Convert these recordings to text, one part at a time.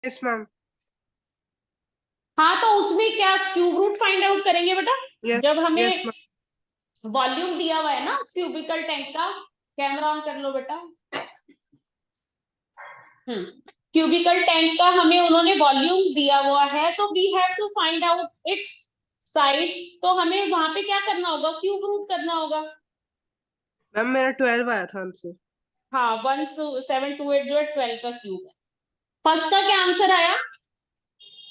Yes ma'am. हाँ, तो उसमें क्या क्यूब रूट फाइंड आउट करेंगे बेटा? यस जब यस हमें मैम। वॉल्यूम दिया हुआ है ना क्यूबिकल टैंक का, कैमरा ऑन कर लो बेटा। क्यूबिकल टैंक का हमें उन्होंने वॉल्यूम दिया हुआ है, तो we have to find out its side. तो हमें वहां पे क्या करना होगा? क्यूब रूट करना होगा। मैम मेरा 12 आया था आंसर। हाँ, 1728 जो है 12 का क्यूब है। फर्स्ट का क्या आंसर आया?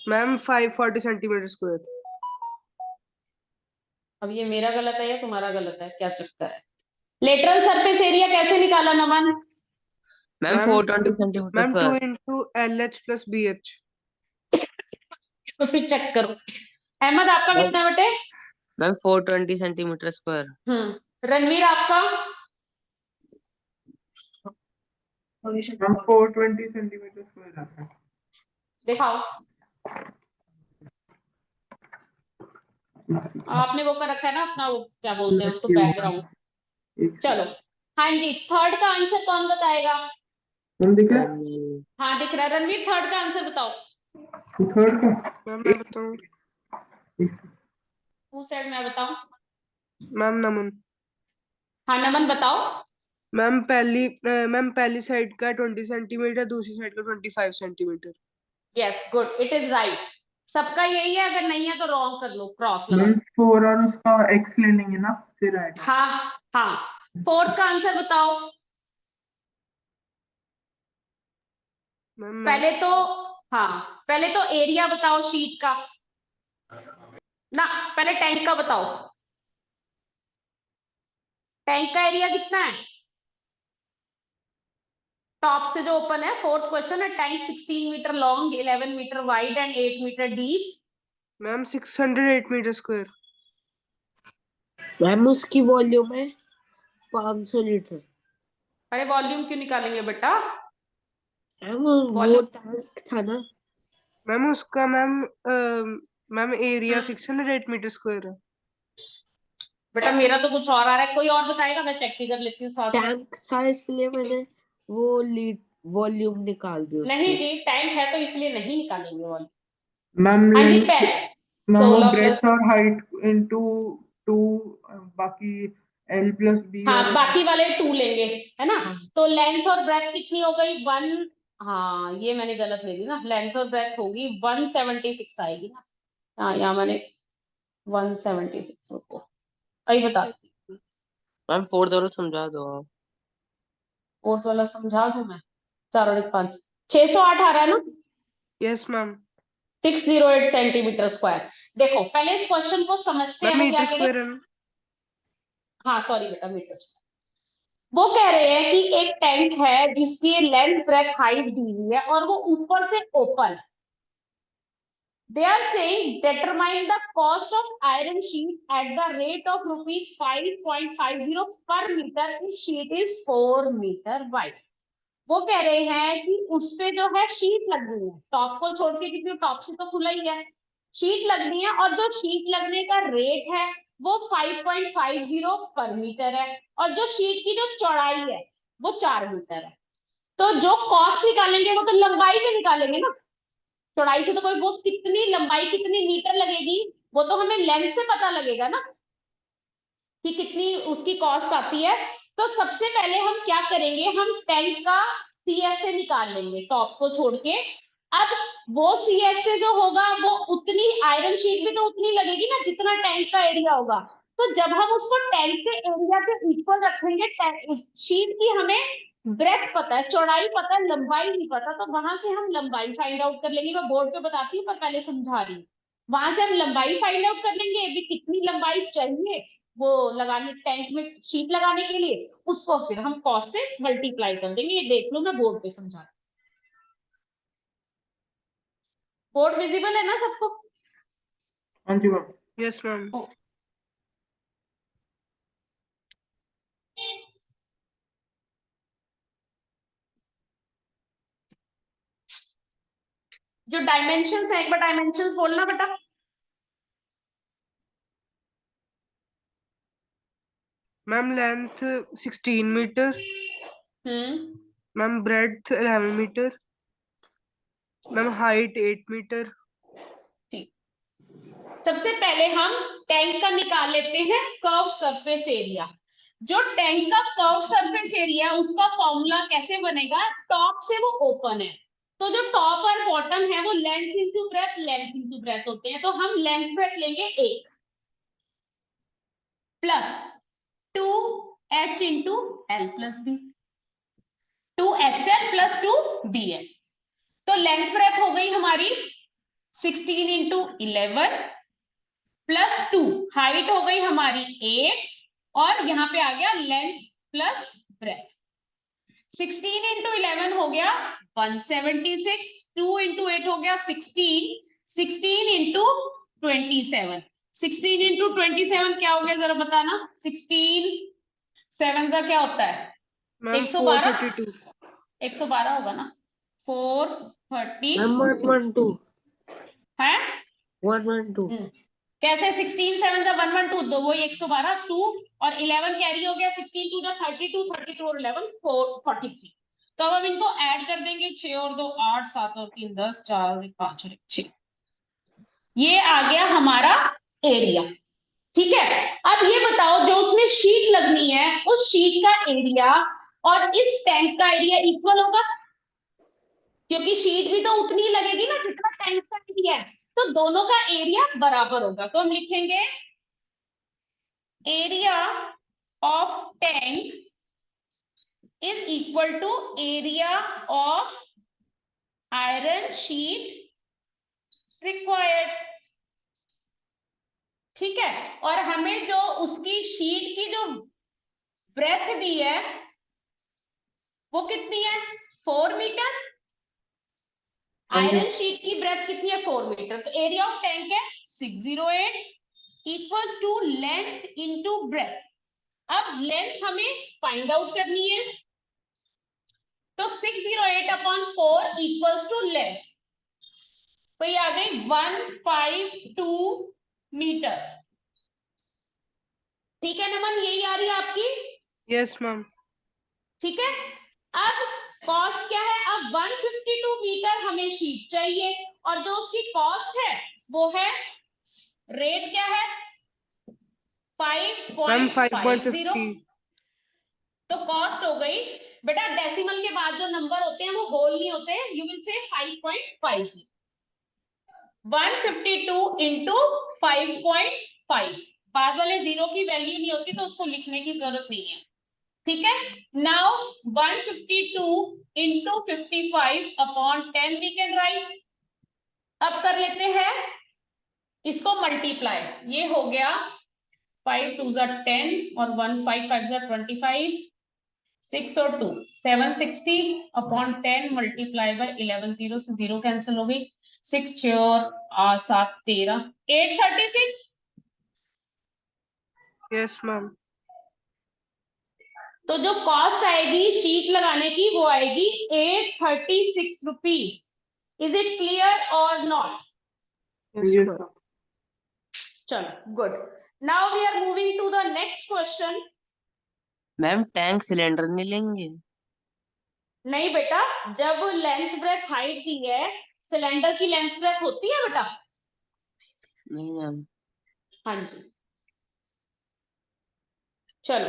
Ma'am 540 centimetre square. अब ये मेरा गलत है या तुम्हारा गलत है, क्या चक्कर है? लेटरल सरफेस एरिया कैसे निकाला Naman? Ma'am ma'am 420 centimetre ma'am 2 square. Into LH plus BH। तो फिर चेक करो। अहमद आपका मैम कितना बेटे? Ma'am 420 centimetre square. रणवीर आपका? मैम 420 सेंटीमीटर स्क्वायर आता है। दिखाओ। आपने वो कर रखा है ना अपना, वो क्या बोलते हैं उसको, बैकग्राउंड। चलो, हाँ जी, थर्ड का आंसर कौन बताएगा? मैम दिख रहा है? मैम हाँ दिख रहा है। रणवीर थर्ड का आंसर बताओ। थर्ड का मैम मैं बताऊं? हु सेड मैं बताऊं? मैम नमन। हाँ नमन बताओ। मैम पहली साइड का 20 सेंटीमीटर, दूसरी साइड का 25 centimetre. Yes good, it is right. सबका यही है, अगर नहीं है तो रॉन्ग कर लो, क्रॉस लगा मैम दो। 4 और उसका एक्स ले लेंगे ना, फिर आएगा। हाँ हाँ। फोर्थ का आंसर बताओ। मैम मैं पहले तो, हाँ पहले तो एरिया बताओ शीट का ना। पहले टैंक का बताओ। टैंक का एरिया कितना है? टॉप से जो ओपन है, फोर्थ क्वेश्चन है। Tank 16 metre long, 11 metre wide and 8 metre deep. Ma'am 608 metre square. Ma'am उसकी वॉल्यूम है 500 लीटर। अरे वॉल्यूम क्यों निकालेंगे बेटा? मैम वो वॉल्यूम, टैंक था ना। मैम उसका मैम एरिया 608 मीटर स्क्वायर है। बेटा मेरा तो कुछ और आ रहा है, कोई और बताएगा? मैं चेक भी कर लेती हूँ साथ साथ। टैंक था इसलिए मैंने वो लीड वॉल्यूम निकाल दी नहीं उसकी। जी, टैंक है तो इसलिए नहीं निकालेंगे वॉल्यूम। मैम हाँ जी, लेंथ, पहले मैम वो 16 प्लस, ब्रेड्थ और हाइट इनटू 2, बाकी L प्लस B हाँ और बाकी वाले 2 लेंगे, है ना? हाँ तो लेंथ और ब्रेथ कितनी हो गई? 1, हाँ ये मैंने गलत ले ली ना। लेंथ और ब्रेथ होगी 176 आएगी ना। हाँ यहाँ मैंने 176 होगा। अभी बता। मैम फोर्थ वाला समझा दो। फोर्थ वाला समझा दूं मैं? 4 और 1 5, 608 आ रहा है ना? Yes ma'am. 608 centimetre square. देखो पहले इस क्वेश्चन को समझते हैं, मैम वो क्या मीटर कह रहे हैं। स्क्वायर है ना? हाँ सॉरी बेटा, मीटर स्क्वायर। वो कह रहे हैं कि एक टैंक है जिसकी लेंथ ब्रेथ हाइट दी हुई है और वो ऊपर से open. They are saying determine the cost of iron sheet at the rate of rupees 5.50 per meter if sheet is 4 meter wide. वो कह रहे हैं कि उस पे जो है शीट लगनी है, टॉप को छोड़ के, क्योंकि टॉप से तो खुला ही है। शीट लगनी है और जो शीट लगने का रेट है वो 5.50 पर मीटर है, और जो शीट की जो चौड़ाई है वो 4 मीटर है। तो जो कॉस्ट निकालेंगे वो तो लंबाई में निकालेंगे ना। चौड़ाई से तो कोई, वो कितनी लंबाई कितनी मीटर लगेगी वो तो हमें लेंथ से पता लगेगा ना, कि कितनी उसकी कॉस्ट आती है। तो सबसे पहले हम क्या करेंगे, हम टैंक का CSA निकाल लेंगे टॉप को छोड़ के। अब वो CSA जो होगा वो उतनी आयरन शीट भी तो उतनी लगेगी ना जितना टैंक का एरिया होगा। तो जब हम उसको टैंक के एरिया के इक्वल रखेंगे, शीट की हमें ब्रेथ पता है, चौड़ाई पता है, लंबाई नहीं पता, तो वहां से हम लंबाई फाइंड आउट कर लेंगे। मैं बोर्ड पे बताती हूँ पर पहले समझा रही हूँ। वहां से हम लंबाई फाइंड आउट कर लेंगे, अभी कितनी लंबाई चाहिए वो लगाने, टैंक में शीट लगाने के लिए, उसको फिर हम कॉस्ट से मल्टीप्लाई कर देंगे। ये देख लो मैं बोर्ड पे समझा, बोर्ड विजिबल है ना सबको? हाँ जी मैम। Yes ma'am. जो डायमेंशन है, एक बार डायमेंशन बोलना बेटा। Ma'am length 16 metre. Hmm ma'am breadth 11 metre. Ma'am height 8 metre. ठीक, सबसे पहले हम टैंक का निकाल लेते हैं कर्व सरफेस एरिया। जो टैंक का कर्व सरफेस एरिया है उसका फॉर्मूला कैसे बनेगा, टॉप से वो ओपन है, तो जो टॉप और बॉटम है वो लेंथ इंटू ब्रेथ होते हैं, तो हम लेंथ ब्रेथ लेंगे 1 plus 2h into L plus B, 2HL plus 2BL। तो लेंथ ब्रेथ हो गई हमारी 16 इंटू 11 प्लस 2, हाइट हो गई हमारी 8 और यहां पे आ गया लेंथ प्लस ब्रेथ। 16 इंटू 11 हो गया 176, 2 इंटू 8 हो गया 16, 16 इंटू 27, 16 इंटू 27 क्या हो गया जरा बताना, 16 7 का क्या होता है, मैम 112, 432। 112 होगा ना, 430 मैम 112 है 112 कैसे, 16 7 जा 112, दो वही 112, 2 और 11 कैरी हो गया, 16 2 जा 32, 32 और 11 43। तो अब हम इनको ऐड कर देंगे, 6 और 2 8, 7 और 3 10, 4 और 5 और 6, ये आ गया हमारा एरिया। ठीक है, अब ये बताओ जो उसमें शीट लगनी है उस शीट का एरिया और इस टैंक का एरिया इक्वल होगा, क्योंकि शीट भी तो उतनी लगेगी ना जितना टैंक का एरिया है, तो दोनों का एरिया बराबर होगा। तो हम लिखेंगे area of tank is equal to area of iron sheet required. ठीक है, और हमें जो उसकी शीट की जो ब्रेथ दी है वो कितनी है, 4 मीटर। आयरन शीट की ब्रेथ कितनी है, 4 मीटर, तो एरिया ऑफ टैंक है 608 equals to length into breadth. अब लेंथ हमें फाइंड आउट करनी है, तो 608 अपॉन 4 इक्वल्स टू लेंथ, तो ये आ गई 152 मीटर्स। ठीक है नमन, यही आ रही है आपकी, यस मैम। ठीक है। अब कॉस्ट क्या है, अब 152 मीटर हमें शीट चाहिए और जो उसकी कॉस्ट है वो है, रेट क्या है मैम 5.50, 5.50। तो कॉस्ट हो गई, बेटा डेसिमल के बाद जो नंबर होते हैं वो होल नहीं होते, यू विल से 5.50, 152 इंटू 5.5, बाद वाले जीरो की वैल्यू नहीं होती तो उसको लिखने की जरूरत नहीं है। ठीक है, now 152 into 55 upon 10 we can write. अब कर लेते हैं इसको मल्टीप्लाई, ये हो गया 5 2 जा 10 और 1 5 5 जा 25, 6 और 2 760 अपॉन 10 मल्टीप्लाई बाय 11, 0 से 0 कैंसिल हो गई, 6 6 और 7 13, 836। Yes ma'am. तो जो कॉस्ट आएगी शीट लगाने की वो आएगी 836 rupees. Is it clear or not? Yes Yes, ma'am. sir. चलो good, now we are moving to the next question. Ma'am tank cylinder नहीं लेंगे? नहीं बेटा, जब लेंथ ब्रेथ हाइट दी है, सिलेंडर की लेंथ ब्रेथ होती है बेटा? नहीं मैम। हाँ जी, चलो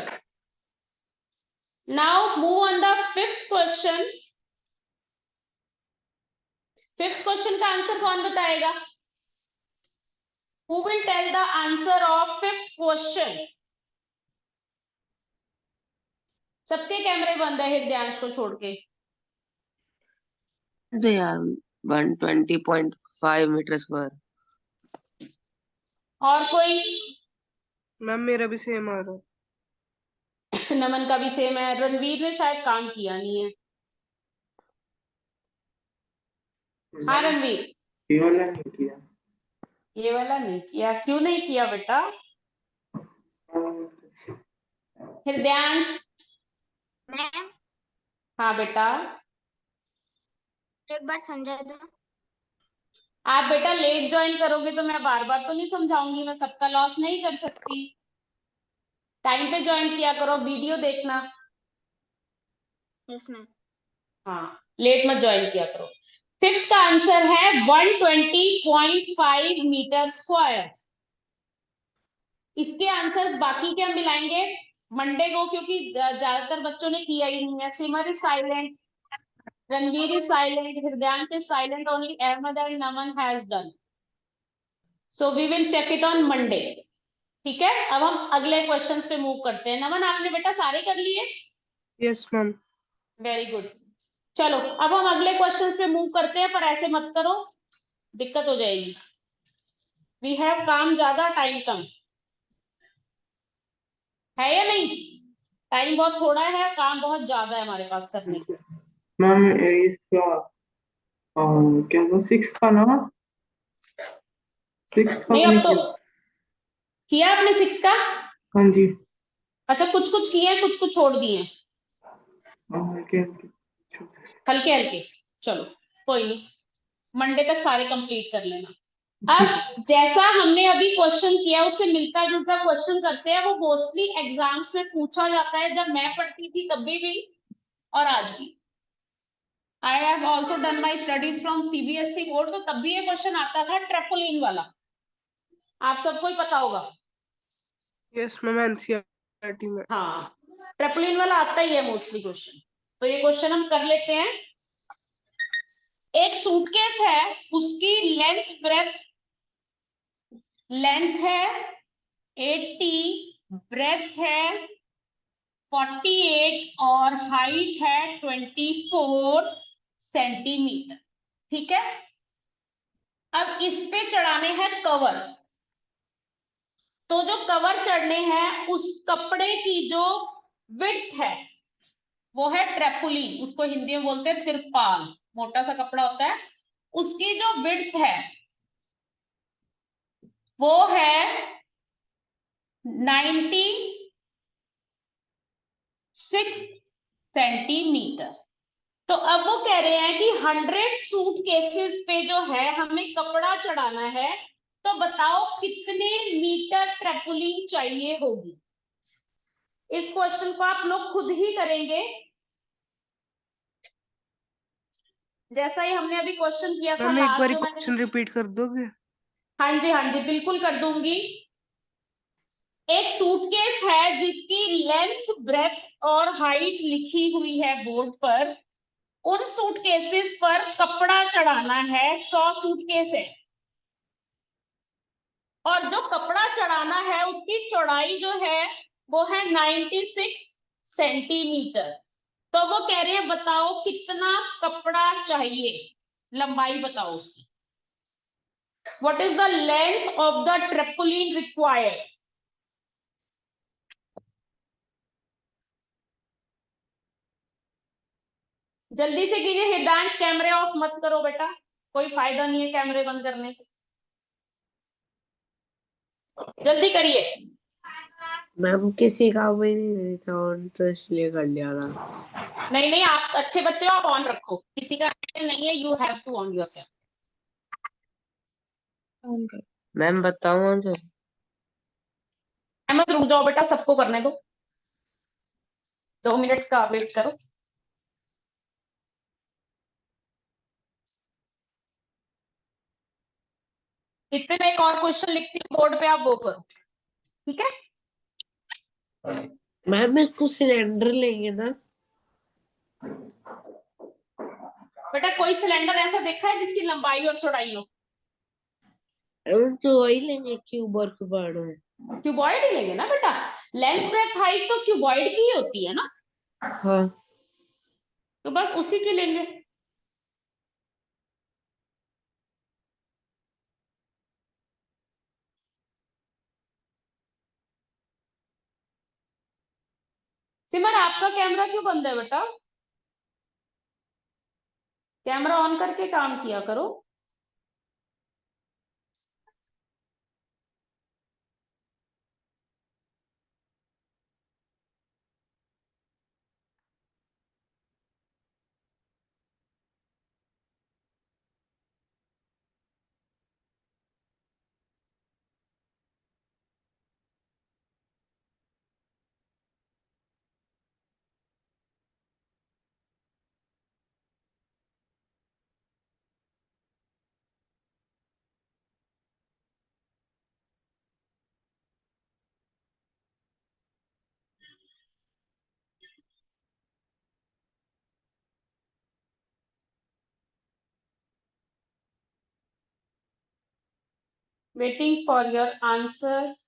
now move on the fifth question. Fifth question का आंसर कौन बताएगा? Who will tell the answer of fifth question? सबके कैमरे बंद है हृदयांश को छोड़ के। तो यार 120.5 मीटर स्क्वायर। और कोई? मैम मेरा भी सेम आ रहा है। नमन का भी सेम है, रणवीर ने शायद काम किया नहीं है। हाँ रणवीर, ये वाला नहीं किया। ये वाला नहीं किया, क्यों नहीं किया बेटा? हृदयांश, मैम हाँ बेटा, एक बार समझा दो। आप बेटा लेट ज्वाइन करोगे तो मैं बार बार तो नहीं समझाऊंगी, मैं सबका लॉस नहीं कर सकती। टाइम पे ज्वाइन किया करो, वीडियो देखना। Yes ma'am. हाँ, लेट मत ज्वाइन किया करो। फिफ्थ का आंसर है 120.5 मीटर स्क्वायर। इसके आंसर्स बाकी के हम मिलाएंगे मंडे को, क्योंकि ज्यादातर बच्चों ने किया ही नहीं है। Simar is silent, Ranveer is silent, Hridyansh is silent, only Ahmad and Naman has done. So we will check it on Monday. ठीक है, अब हम अगले क्वेश्चन पे मूव करते हैं। नमन आपने बेटा सारे कर लिए? Yes ma'am. Very good. चलो अब हम अगले क्वेश्चन पे मूव करते हैं, पर ऐसे मत करो, दिक्कत हो जाएगी। वी हैव काम ज्यादा, टाइम कम है या नहीं? टाइम बहुत थोड़ा है, काम बहुत ज्यादा है हमारे पास करने को। मैम इसका क्या था, सिक्स का ना, सिक्स का नहीं, मैंने अब तो किया। किया आपने सिक्स का? हाँ जी। अच्छा, कुछ कुछ किए, कुछ कुछ छोड़ दिए, क्या हल्के हल्के। चलो कोई नहीं, मंडे तक सारे कंप्लीट कर लेना। ठीक। अब जैसा हमने अभी क्वेश्चन किया उससे मिलता जुलता क्वेश्चन करते हैं। वो मोस्टली एग्जाम्स में पूछा जाता है, जब मैं पढ़ती थी तभी भी और आज भी। I have also done my studies from CBSE board, तो तब भी ये क्वेश्चन आता था ट्रेपोलिन वाला, आप सबको ही पता होगा। यस मैम, एनसीईआरटी में। हाँ, ट्रेपोलिन वाला आता ही है मोस्टली क्वेश्चन। तो ये क्वेश्चन हम कर लेते हैं। एक सूटकेस है, उसकी लेंथ है 80, ब्रेथ है 48 और हाइट है 24 सेंटीमीटर। ठीक है, अब इस पे चढ़ाने हैं कवर। तो जो कवर चढ़ने हैं, उस कपड़े की जो विड्थ है वो है ट्रेपुलिन, उसको हिंदी में बोलते हैं तिरपाल, मोटा सा कपड़ा होता है। उसकी जो विड्थ है वो है 96 सेंटीमीटर। तो अब वो कह रहे हैं कि 100 सूट केसेस पे जो है हमें कपड़ा चढ़ाना है, तो बताओ कितने मीटर ट्रेपुलिन चाहिए होगी। इस क्वेश्चन को आप लोग खुद ही करेंगे, जैसा ही हमने अभी क्वेश्चन किया था मैम एक लास्ट बार जो मैंने। क्वेश्चन रिपीट कर दोगे? हाँ जी, हाँ जी, बिल्कुल कर दूंगी। एक सूटकेस है जिसकी लेंथ, ब्रेथ और हाइट लिखी हुई है बोर्ड पर। उन सूटकेसेस पर कपड़ा चढ़ाना है, 100 सूटकेस है, और जो कपड़ा चढ़ाना है उसकी चौड़ाई जो है वो है 96 सेंटीमीटर। तो वो कह रहे हैं बताओ कितना कपड़ा चाहिए, लंबाई बताओ उसकी। What is the length of the trampoline required? जल्दी से कीजिए हृदयांश, कैमरे ऑफ मत करो बेटा, कोई फायदा नहीं है कैमरे बंद करने से, जल्दी करिए। मैम किसी काम में नहीं था और तो इसलिए कर लिया था। नहीं नहीं, आप अच्छे बच्चे हो, आप ऑन रखो, किसी का नहीं है, you have to on your camera. Ma'am बताओ आंसर। अहमद रुक जाओ बेटा, सबको करने दो, 2 मिनट का वेट करो। इतने में एक और क्वेश्चन लिखती हूँ बोर्ड पे, आप वो करो, ठीक है? मैम इसको सिलेंडर लेंगे ना? बेटा कोई सिलेंडर ऐसा देखा है जिसकी लंबाई और चौड़ाई हो? मैम तो वही लेंगे क्यूब और क्यूबॉइड में। क्यूबॉइड ही लेंगे ना बेटा, लेंथ ब्रेथ हाइट तो क्यूबॉइड की ही होती है ना, हाँ। तो बस उसी की लेंगे। सिमर आपका कैमरा क्यों बंद है बेटा? कैमरा ऑन करके काम किया करो। Waiting for your answers.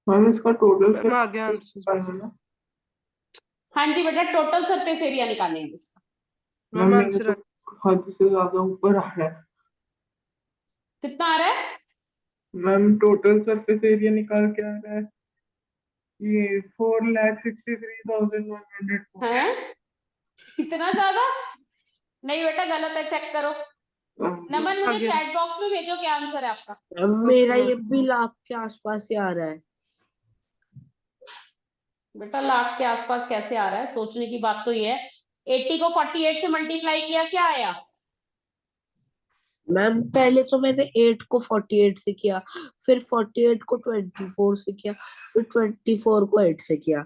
Ma'am इसका टोटल मैम आ गया आंसर। निकालना। हाँ जी बेटा, टोटल सरफेस एरिया निकालेंगे इसका। मैम मेरे आंसर तो हद से ज्यादा ऊपर आ रहा है। कितना आ रहा है? मैम टोटल सरफेस एरिया निकाल के आ रहा है ये 4,63,104। हैं? इतना ज्यादा? नहीं बेटा, गलत है, चेक करो। नमन, आ मुझे गया। चैट बॉक्स में भेजो क्या आंसर है आपका। मैम मेरा Okay, ये भी लाख के आसपास ही आ रहा है। बेटा लाख के आसपास कैसे आ रहा है? सोचने की बात तो ये है। 80 को 48 से मल्टीप्लाई किया, क्या आया? मैम पहले तो मैंने 8 को 48 से किया, फिर 48 को 24 से किया, फिर 24 को 8 से किया,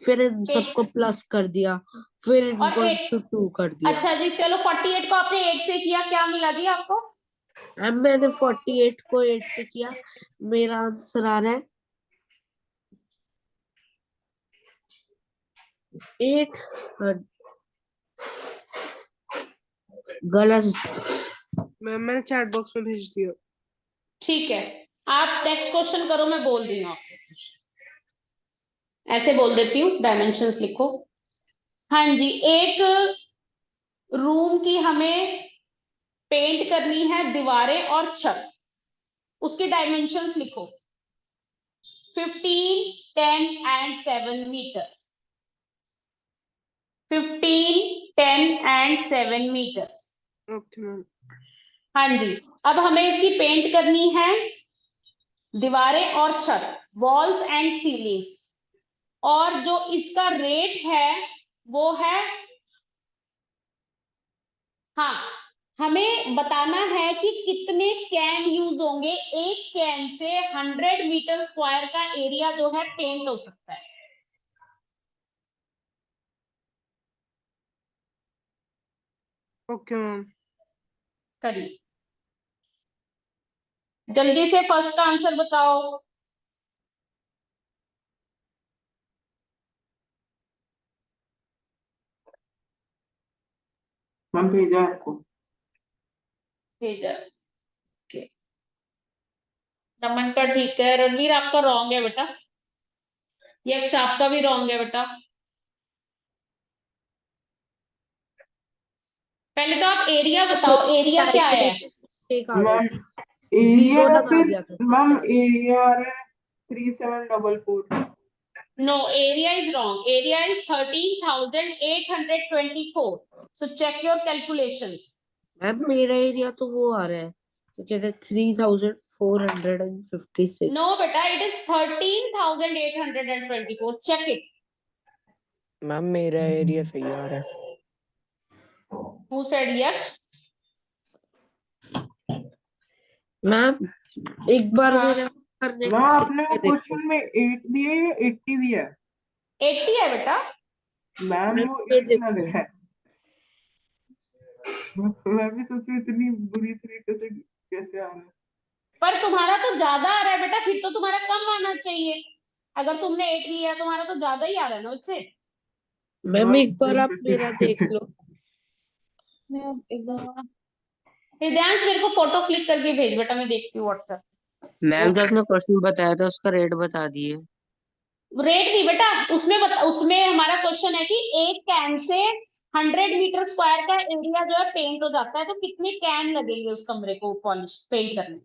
फिर इन सबको प्लस कर दिया, फिर और इनको 8? 2 कर दिया। अच्छा जी, चलो 48 को आपने 8 से किया, क्या मिला जी आपको? मैम मैंने 48 को 8 से किया, मेरा आंसर आ रहा है 8। गलत। मैम मैंने चैट बॉक्स में भेज दिया। ठीक है, आप नेक्स्ट क्वेश्चन करो, मैं बोल दी हूँ आपको। ऐसे बोल देती हूँ, डायमेंशंस लिखो। हाँ जी, एक रूम की हमें पेंट करनी है दीवारें और छत, उसके डायमेंशंस लिखो। 15, 10 and 7 metres. 15, 10 and 7 metres. Okay ma'am. हाँ जी, अब हमें इसकी पेंट करनी है दीवारें और छत, वॉल्स एंड सीलिंग्स, और जो इसका रेट है वो है, हाँ, हमें बताना है कि कितने कैन यूज होंगे। एक कैन से 100 मीटर स्क्वायर का एरिया जो है पेंट हो सकता है। Okay ma'am. करिए जल्दी से, फर्स्ट का आंसर बताओ। मैम भेजा है आपको। भेजा। Okay. नमन का ठीक है, रणवीर आपका रॉन्ग है बेटा, यक्ष आपका भी रॉन्ग है बेटा। पहले तो आप एरिया बताओ, एरिया क्या है? एक आ गई मैम थी, एरिया 0 या लगा फिर दिया था मैम सिर्फ। एरिया आ रहा है 3744। No, area is wrong. Area is 13,824. So check your calculations. Ma'am मेरा एरिया तो वो आ रहा है, तो कहते हैं 3456। No, beta, it is 13,824. Check it. Ma'am मेरा एरिया सही आ रहा है। Who said yes? मैम एक बार हाँ, मेरा करने मैम का आपने वो तरीका देखो। क्वेश्चन में 8 दिए या 80 दिया है? 80 है बेटा। मैम मैम वो ये इतना देखो, दे है। मैं भी सोचू इतनी बुरी तरीके से कैसे आ रहा है। पर तुम्हारा तो ज्यादा आ रहा है बेटा, फिर तो तुम्हारा कम आना चाहिए। अगर तुमने 8 लिया है, तुम्हारा तो ज्यादा ही आ रहा है ना बच्चे। मैम एक बार आप फिर से मेरा देख लो। मैम एक बार। हृदयांश, मेरे को फोटो क्लिक करके भेज बेटा, मैं देखती हूँ व्हाट्सएप। मैम जो आपने क्वेश्चन बताया था उसका रेट बता दिए। रेट नहीं बेटा, उसमें हमारा क्वेश्चन है कि एक कैन से 100 मीटर स्क्वायर का एरिया जो है पेंट हो जाता है, तो कितने कैन लगेंगे उस कमरे को पॉलिश पेंट करने।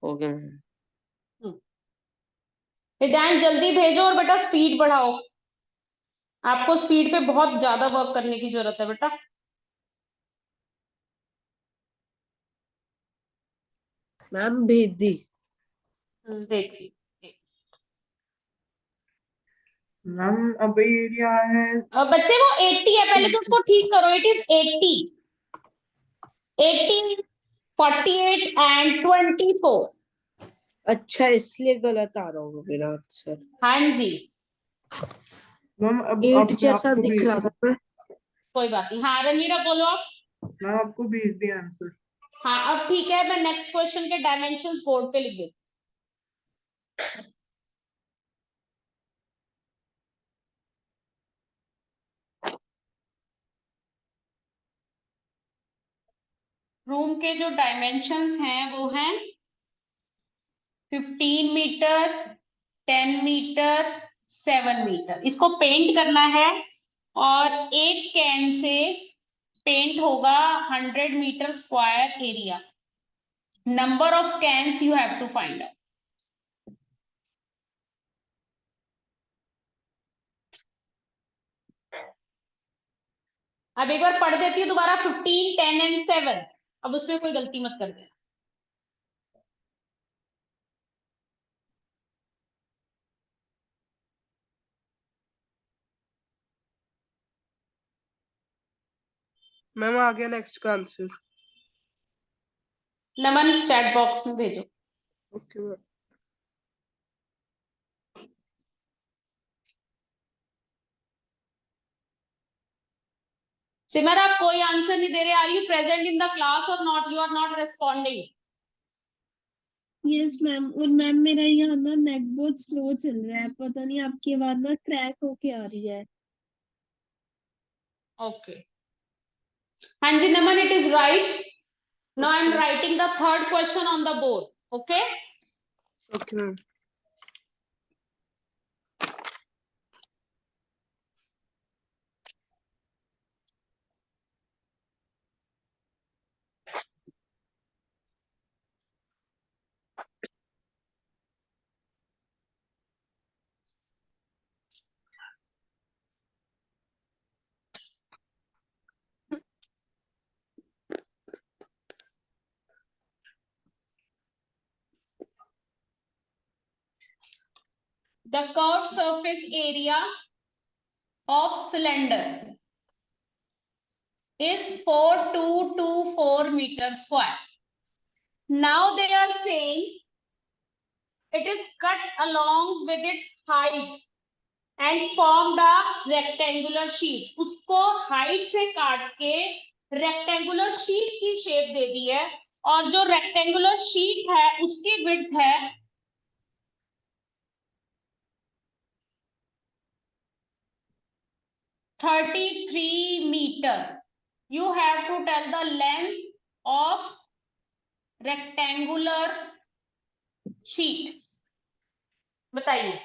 Okay ma'am. हिदायत जल्दी भेजो, और बेटा स्पीड बढ़ाओ, आपको स्पीड पे बहुत ज्यादा वर्क करने की जरूरत है बेटा। मैम भेज दी। देखिए, मैम अभी एरिया है बच्चे वो 80 है, पहले तो उसको ठीक करो। It is 80 48 and 24। अच्छा, इसलिए गलत आ रहा होगा मेरा आंसर। हाँ जी, मैम। अब 8 जैसा आपको दिख भी रहा था ना। कोई बात नहीं। हाँ रणवीर अब बोलो आप। मैम आपको भेज दिया आंसर। हाँ अब ठीक है, मैं नेक्स्ट क्वेश्चन के डायमेंशंस बोर्ड पे लिख देती हूँ। रूम के जो डायमेंशंस हैं वो हैं 15 मीटर, 10 मीटर, 7 मीटर। इसको पेंट करना है और एक कैन से पेंट होगा 100 metre square area. Number of cans you have to find out. अब एक बार पढ़ देती हूँ दोबारा। 15, 10 एंड 7। अब उसमें कोई गलती मत कर देना। मैम आ गया नेक्स्ट का आंसर। नमन चैट बॉक्स में भेजो। Okay ma'am. सिमर आप कोई आंसर नहीं दे रहे। Are you present in the class or not? You are not responding. Yes ma'am. और मैम मेरा यहाँ ना नेट बहुत स्लो चल रहा है, पता नहीं आपकी आवाज ना क्रैक होके आ रही है। ओके हाँ जी Naman, it is right. Now I am okay writing the third question on the board. Okay okay ma'am. the curved surface area of cylinder is 4224 meter square. Now they are saying it is cut along with its height and formed a rectangular sheet. उसको height से काट के rectangular sheet की shape दे दी है और जो rectangular sheet है उसकी विड्थ है 33 meters. You have to tell the length of rectangular sheet. बताइए।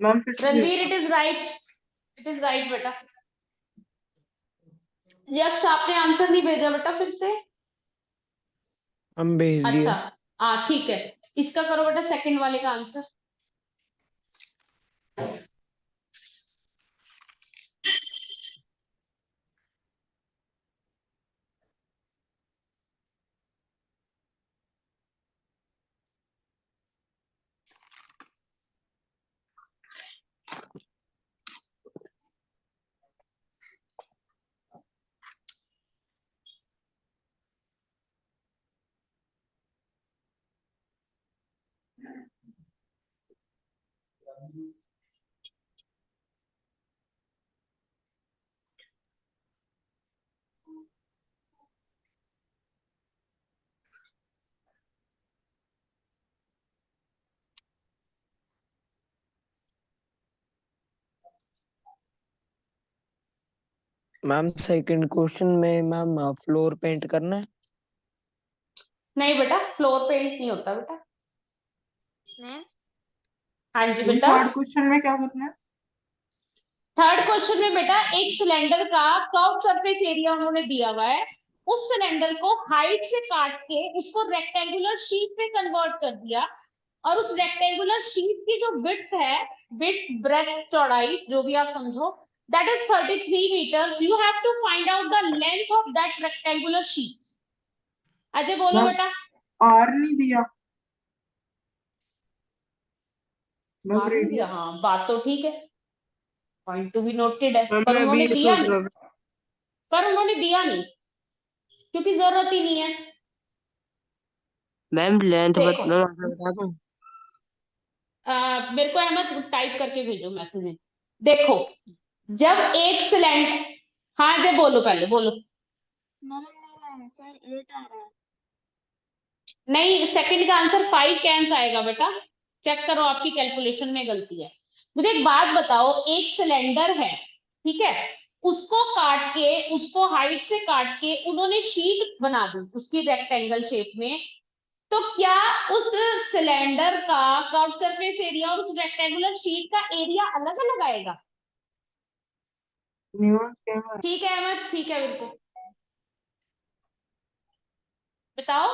मैम फिर से Ranveer it is right. It is right बेटा। यक्ष आपने आंसर नहीं भेजा बेटा फिर से। हम भेज अच्छा दिया। हाँ ठीक है। इसका करो बेटा सेकंड वाले का आंसर। मैम सेकंड क्वेश्चन में मैम फ्लोर पेंट करना है। नहीं बेटा फ्लोर पेंट नहीं होता बेटा। मैम हाँ जी बेटा। थर्ड क्वेश्चन में क्या करना है? थर्ड क्वेश्चन में बेटा एक सिलेंडर का कर्व सरफेस एरिया उन्होंने दिया हुआ है। उस सिलेंडर को हाइट से काट के उसको रेक्टेंगुलर शीट में कन्वर्ट कर दिया और उस रेक्टेंगुलर शीट की जो विड्थ है, विड्थ ब्रेथ चौड़ाई जो भी आप समझो, that is 33 meters. You have to find out the length of that rectangular sheet. Ajay बोलो मैम बेटा। आर नहीं दिया। मैम मार्क नहीं दिया, रेडियस हाँ बात तो ठीक है, पॉइंट टू बी नोटेड है, मैम पर मैं भी उन्होंने ये दिया सोच नहीं, रहा था। पर उन्होंने दिया नहीं क्योंकि जरूरत ही नहीं है। मैम लेंथ देखो मैं आंसर बता दूं? मेरे को अहमद टाइप करके भेजो मैसेज में। देखो जब एक सिलेंडर, हाँ जब बोलो पहले बोलो। मेरा आंसर 8 आ रहा है। नहीं, सेकंड का आंसर 5 कैंस आएगा बेटा, चेक करो आपकी कैलकुलेशन में गलती है। मुझे एक बात बताओ, एक सिलेंडर है, ठीक है, उसको काट के, उसको हाइट से काट के उन्होंने शीट बना दी उसकी रेक्टेंगल शेप में, तो क्या उस सिलेंडर का कर्व सरफेस एरिया और उस रेक्टेंगुलर शीट का एरिया अलग अलग आएगा? न्यून सेम है। ठीक है अहमद, ठीक है, बिल्कुल बताओ।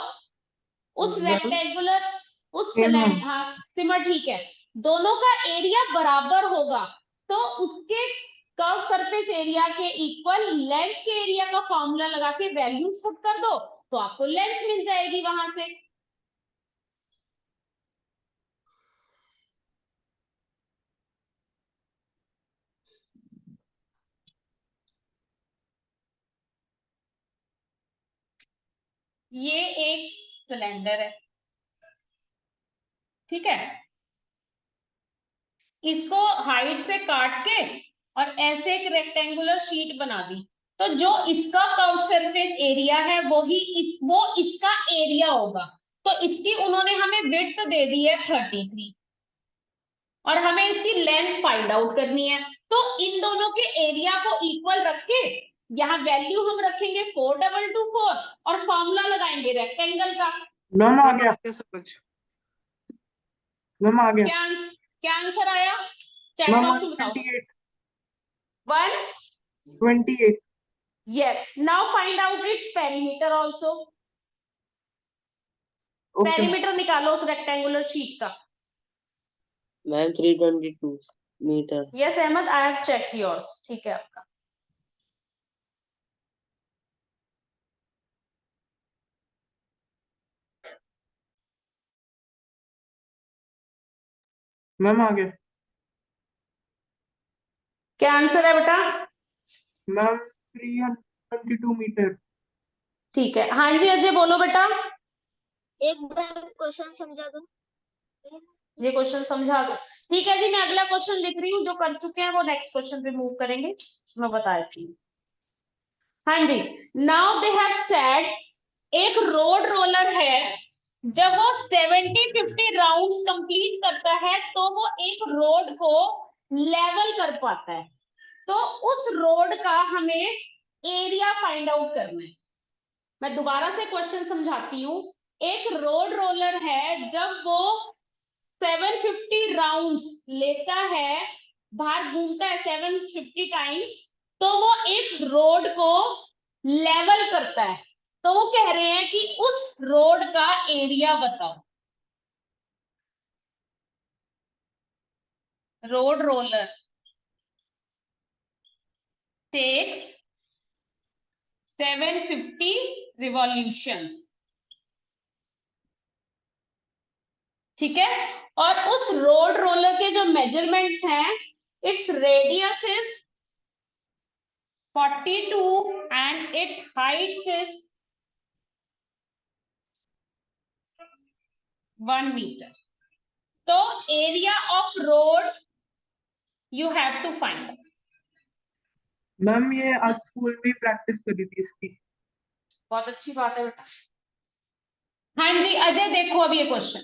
उस मैम रेक्टेंगुलर, उस सेम है। सिलेंडर, हाँ सिमर ठीक है, दोनों का एरिया बराबर होगा, तो उसके कर्व सरफेस एरिया के इक्वल लेंथ के एरिया का फॉर्मूला लगा के वैल्यू पुट कर दो, तो आपको लेंथ मिल जाएगी वहां से। ये एक सिलेंडर है, ठीक है, इसको हाइट से काट के और ऐसे एक रेक्टेंगुलर शीट बना दी, तो जो इसका कर्व सरफेस एरिया है वो इसका एरिया होगा, तो इसकी उन्होंने हमें विड्थ दे दी है 33 और हमें इसकी लेंथ फाइंड आउट करनी है, तो इन दोनों के एरिया को इक्वल रख के यहाँ वैल्यू हम रखेंगे 4224 और फॉर्मूला लगाएंगे रेक्टेंगल का। मैम आ मैम गया। आ गया समझ। मैम आ गया। क्या आंसर आया चैट मैम बॉक्स में बताओ। 128। 1, 28। yes, now find out its perimeter also। Okay ma'am. Perimeter निकालो उस रेक्टेंगुलर शीट का। Ma'am 322 metre. Yes Ahmad, I have checked yours, ठीक है आपका। मैम आ गया। क्या आंसर है बेटा? Ma'am 322 metre. ठीक है, हाँ जी अजय बोलो बेटा। एक बार क्वेश्चन समझा दो। ये क्वेश्चन समझा दो, ठीक है जी, मैं अगला क्वेश्चन लिख रही हूँ, जो कर चुके हैं वो नेक्स्ट क्वेश्चन पे मूव करेंगे, मैं बता देती हूँ। हाँ जी, नाउ दे हैव सेड एक रोड रोलर है, जब वो 70-50 राउंड्स कंप्लीट करता है तो वो एक रोड को लेवल कर पाता है, तो उस रोड का हमें एरिया फाइंड आउट करना है। मैं दोबारा से क्वेश्चन समझाती हूँ। एक रोड रोलर है, जब वो 750 राउंड्स लेता है, बाहर घूमता है 750 टाइम्स, तो वो एक रोड को लेवल करता है, तो वो कह रहे हैं कि उस रोड का एरिया बताओ। रोड रोलर टेक्स 750 रिवॉल्यूशंस, ठीक है, और उस रोड रोलर के जो मेजरमेंट्स हैं, its radius is 42 and it heights is 1 metre, तो area of road you have to find. Ma'am ये आज स्कूल में प्रैक्टिस करी थी इसकी। बहुत अच्छी बात है बेटा। हाँ जी अजय देखो अब ये क्वेश्चन,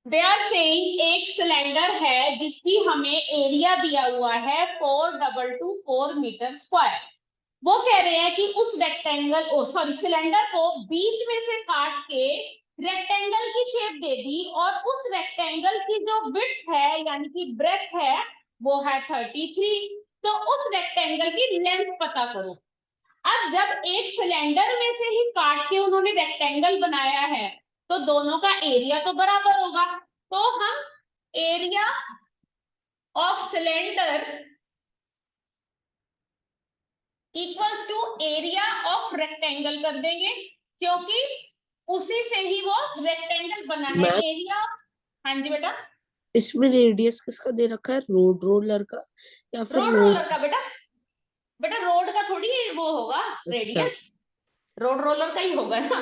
दे आर सेइंग एक सिलेंडर है जिसकी हमें एरिया दिया हुआ है 4224 मीटर स्क्वायर, वो कह रहे हैं कि उस रेक्टेंगल सिलेंडर को बीच में से काट के रेक्टेंगल की शेप दे दी, और उस रेक्टेंगल की जो विड्थ है यानी कि ब्रेथ है वो है 33, तो उस रेक्टेंगल की लेंथ पता करो। अब जब एक सिलेंडर में से ही काट के उन्होंने रेक्टेंगल बनाया है, तो दोनों का एरिया तो बराबर होगा, तो हम area of cylinder equals to area of rectangle कर देंगे, क्योंकि उसी से ही वो रेक्टेंगल बना है। मैम एरिया, हाँ जी बेटा, इसमें रेडियस किसका दे रखा है, रोड रोलर का या फिर रोड रोड? रोलर का बेटा। बेटा रोड का थोड़ी वो होगा अच्छा रेडियस, रोड रोलर का ही होगा ना।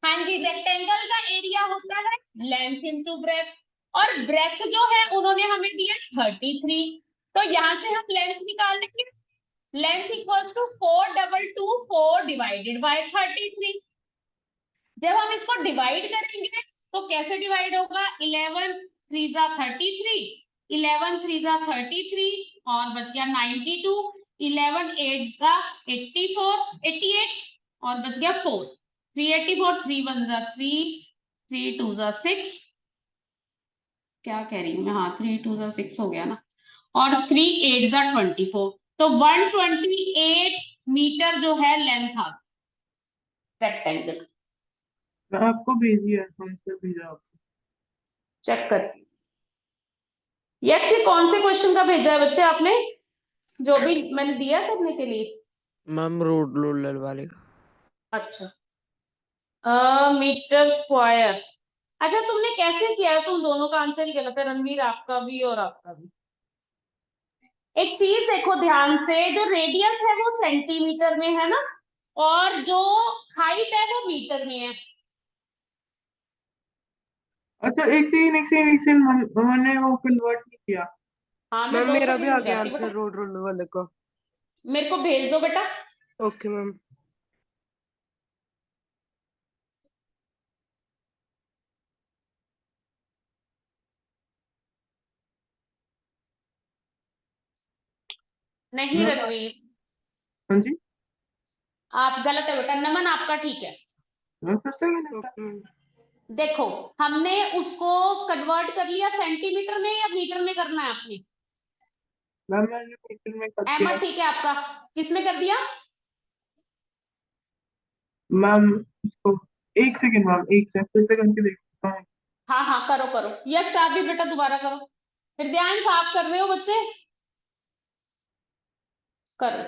हाँ जी, रेक्टेंगल का एरिया होता है लेंथ इनटू ब्रेथ, और ब्रेथ जो है उन्होंने हमें दिया 33, तो यहां से हम लेंथ निकाल लेंगे। Length equals to 422 4 divided by 33। जब हम इसको डिवाइड करेंगे तो कैसे डिवाइड होगा, 11 3 जा 33, 11 3 जा 33 और बच गया 92, 11 8 जा 84 88 और बच गया 4, 384, 3 1 जा 3, 3 2 जा 6, क्या कह रही हूँ मैं, हाँ 3 2 जा 6 हो गया ना, और 3 8 जा 24, तो 128 मीटर जो है लेंथ आ रेक्टेंगल। मैं आपको भेजी है, आंसर भेजा आपको। चेक कर, ये एक्चुअली कौन से क्वेश्चन का भेजा है बच्चे आपने, जो भी मैंने दिया करने के लिए? मैम रोड रोलर वाले का। अच्छा, मीटर स्क्वायर। अच्छा तुमने कैसे किया है, तुम दोनों का आंसर ही गलत है, रणवीर आपका भी और आपका भी। एक चीज देखो ध्यान से, जो रेडियस है वो सेंटीमीटर में है ना, और जो हाइट है वो मीटर में है। अच्छा एक सेकंड मैंने वो कन्वर्ट नहीं किया। हाँ मैं मैम 2 मेरा भी सेकंड आ रुक गया जाती हूँ आंसर बेटा, रोड रोलर वाले का। मेरे को भेज दो बेटा। Okay ma'am. नहीं मैम रणवीर, हाँ जी, आप गलत है बेटा, नमन आपका ठीक है। मैं फिर से गलत था। Okay ma'am. देखो हमने उसको कन्वर्ट कर लिया सेंटीमीटर में या मीटर में करना है आपने? मैम मैंने मीटर में कर दिया। अहमद ठीक है आपका, किसमें कर दिया? मैम इसको एक सेकंड मैम, एक सेकंड फिर से करके देखता हूँ। हाँ हाँ करो करो, यक्ष आप भी बेटा दोबारा करो, फिर ध्यान से आप कर रहे हो बच्चे, करो।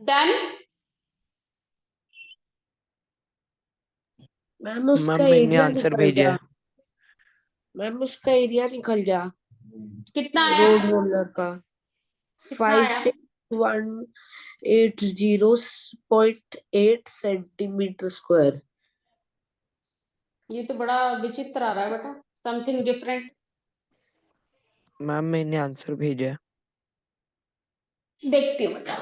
डन। मैम मैम उसका मैंने एरिया आंसर निकल भेजा गया। है। मैम उसका एरिया निकल गया कितना आया, रोड रोलर का, कितना फाइव आया? Six 180.8 centimetre square. ये तो बड़ा विचित्र आ रहा है बेटा, समथिंग डिफरेंट। मैम मैंने आंसर भेजा है। देखती हूँ बेटा।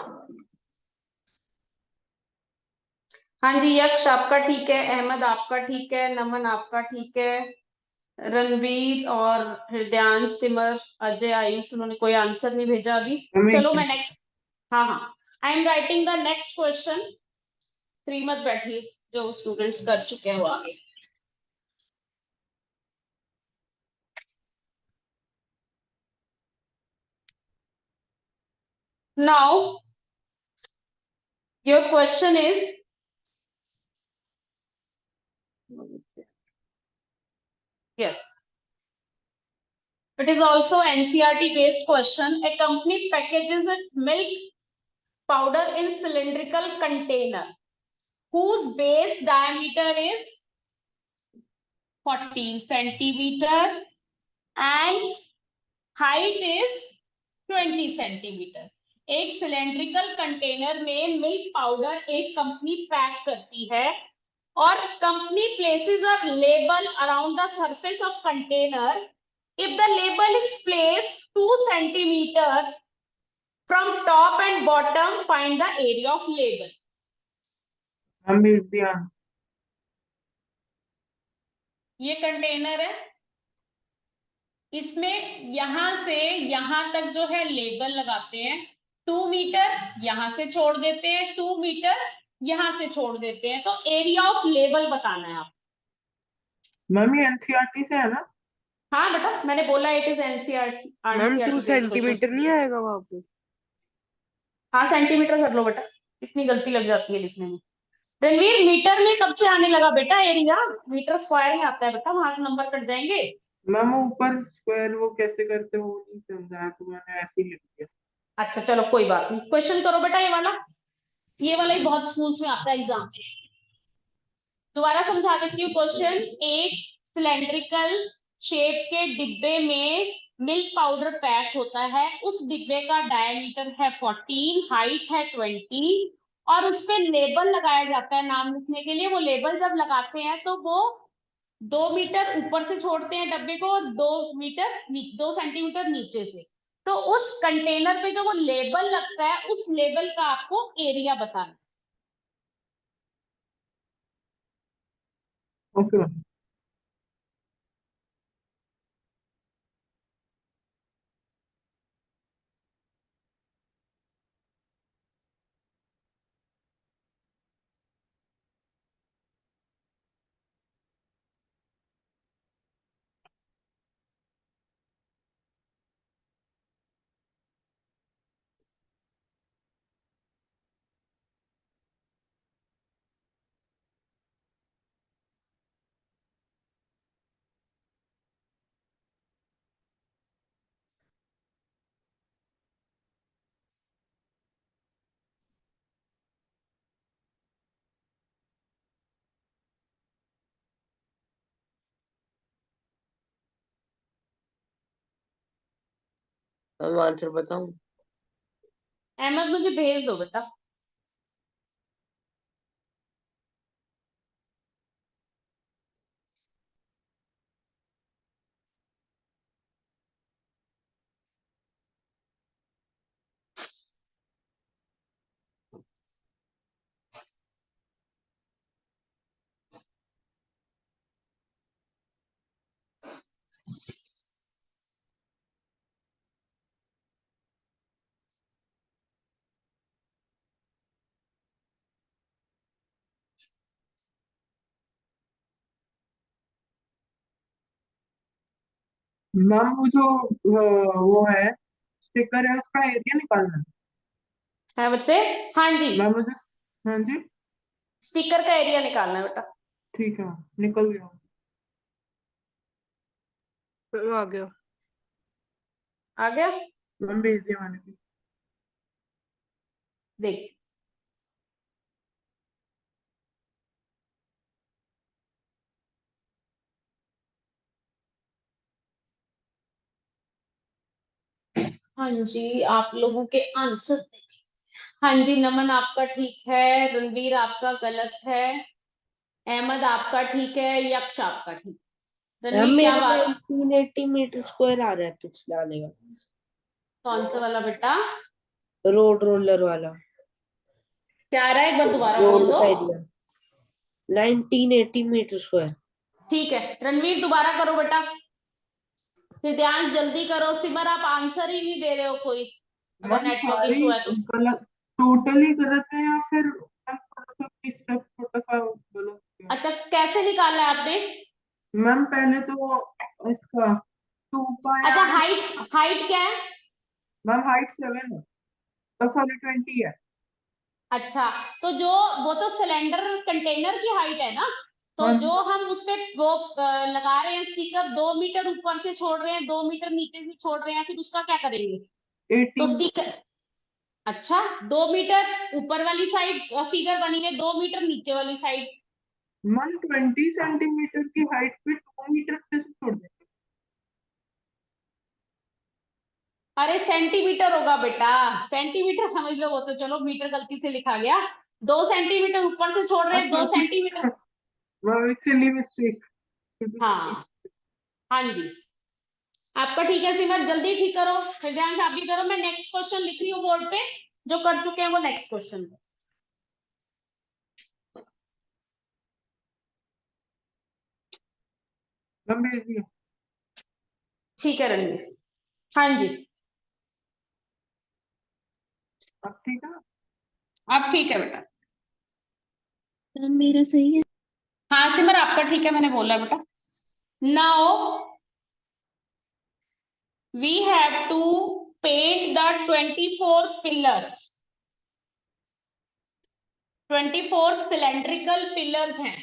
हाँ जी, यक्ष आपका ठीक है, अहमद आपका ठीक है, नमन आपका ठीक है, रणवीर और हृदयांश, सिमर, अजय, आयुष, उन्होंने कोई आंसर नहीं भेजा अभी। चलो मैं नेक्स्ट, हाँ हाँ, I am writing the next question. Free मत बैठिए, जो स्टूडेंट्स कर चुके हैं वो आगे। Now your question is, yes, it is also NCERT based question. A company packages its milk powder in cylindrical container whose base diameter is 14 centimeter and height is 20 centimetre. एक cylindrical container में milk powder एक company pack करती है और company places a label around the surface of container. If the label is placed 2 centimetre from top and bottom, find the area of label. Ma'am भेज दिया। ये container है, इसमें यहां से यहां तक जो है लेबल लगाते हैं, 2 मीटर यहां से छोड़ देते हैं, 2 मीटर यहां से छोड़ देते हैं, तो एरिया ऑफ लेबल बताना है आप। मैम ये एनसीईआरटी से है ना? हाँ बेटा, मैंने बोला it is NCERT ma'am 2 based centimetre question. नहीं आएगा वहां पे? हाँ सेंटीमीटर कर लो बेटा, इतनी गलती लग जाती है लिखने में। रणवीर, मीटर में कब से आने लगा बेटा एरिया? मीटर स्क्वायर में आता है बेटा, वहां नंबर कट जाएंगे। मैम वो ऊपर स्क्वायर वो कैसे करते हो वो नहीं समझा, तो मैंने ऐसे ही लिख दिया। अच्छा चलो कोई बात नहीं, क्वेश्चन करो बेटा ये वाला ही बहुत स्कूल्स में आता है एग्जाम में। दोबारा समझा देती हूँ क्वेश्चन। एक सिलेंड्रिकल शेप के डिब्बे में मिल्क पाउडर पैक होता है, उस डिब्बे का डायमीटर है 14, हाइट है 20 और उस पे लेबल लगाया जाता है नाम लिखने के लिए। वो लेबल जब लगाते हैं तो वो 2 मीटर ऊपर से छोड़ते हैं डब्बे को और 2 सेंटीमीटर नीचे से। तो उस कंटेनर पे जो वो लेबल लगता है, उस लेबल का आपको एरिया बताना। Okay ma'am. मैम आंसर बताऊं? अहमद मुझे भेज दो बेटा। मैम वो जो वो है स्टिकर है उसका एरिया निकालना है। है बच्चे? हाँ जी, मैम मुझे, हाँ जी स्टिकर का एरिया निकालना है बेटा। ठीक है मैम, निकल गया। आ गया। आ गया? मैम भेज दिया मैंने भी। देख, हाँ जी आप लोगों के आंसर। हाँ जी, नमन आपका ठीक है, रणवीर आपका गलत है, अहमद आपका ठीक है, यक्ष आपका ठीक। मैम रणवीर क्या मेरा बात? 1980 मीटर स्क्वायर आ रहा है पिछले वाले का, कौन सा वाला बेटा? रोड रोलर वाला। क्या आ रहा है, एक बार दोबारा बोल रोड दो। का एरिया 1980 मीटर स्क्वायर। ठीक है रणवीर दोबारा करो बेटा, हृदयांश जल्दी करो, सिमर आप आंसर ही नहीं दे रहे हो कोई, अगर मैम नेटवर्क सारे इशू है तो। गलत, टोटली गलत है या फिर मैम थोड़ा सा स्टेप छोटा सा गलत है? अच्छा कैसे निकाला है आपने? मैम पहले तो इसका 2 पाई अच्छा आर, हाइट, हाइट क्या है? मैम हाइट 7 है, सॉरी 20 है। अच्छा तो जो वो तो सिलेंडर कंटेनर की हाइट है ना, तो हाँ जो जी, हम उस पे वो लगा रहे हैं स्टिकर, 2 मीटर ऊपर से छोड़ रहे हैं, 2 मीटर नीचे से छोड़ रहे हैं, फिर उसका क्या करेंगे? तो 18। स्टिकर, अच्छा 2 मीटर ऊपर वाली साइड फिगर बनी हुई है, 2 मीटर नीचे वाली साइड। मैम 20 सेंटीमीटर की हाइट पे 2 मीटर कैसे छोड़ देंगे? अरे सेंटीमीटर होगा बेटा, सेंटीमीटर समझ लो, वो तो चलो मीटर गलती से लिखा गया, 2 सेंटीमीटर ऊपर से छोड़ रहे हैं, अच्छा दो ठीक सेंटीमीटर है मैम, सिली मिस्टेक। हाँ हाँ जी, आपका ठीक है सिमर, जल्दी ठीक करो, हृदयांश आप भी करो, मैं नेक्स्ट क्वेश्चन लिख रही हूँ बोर्ड पे, जो कर चुके हैं वो नेक्स्ट क्वेश्चन। मैम भेज दिया। ठीक है रणवीर, हाँ जी अब ठीक है। अब ठीक है बेटा। मैम मेरा सही है। हाँ सिमर आपका ठीक है, मैंने बोला बेटा। Now we have to paint the 24 pillars, 24 cylindrical pillars हैं,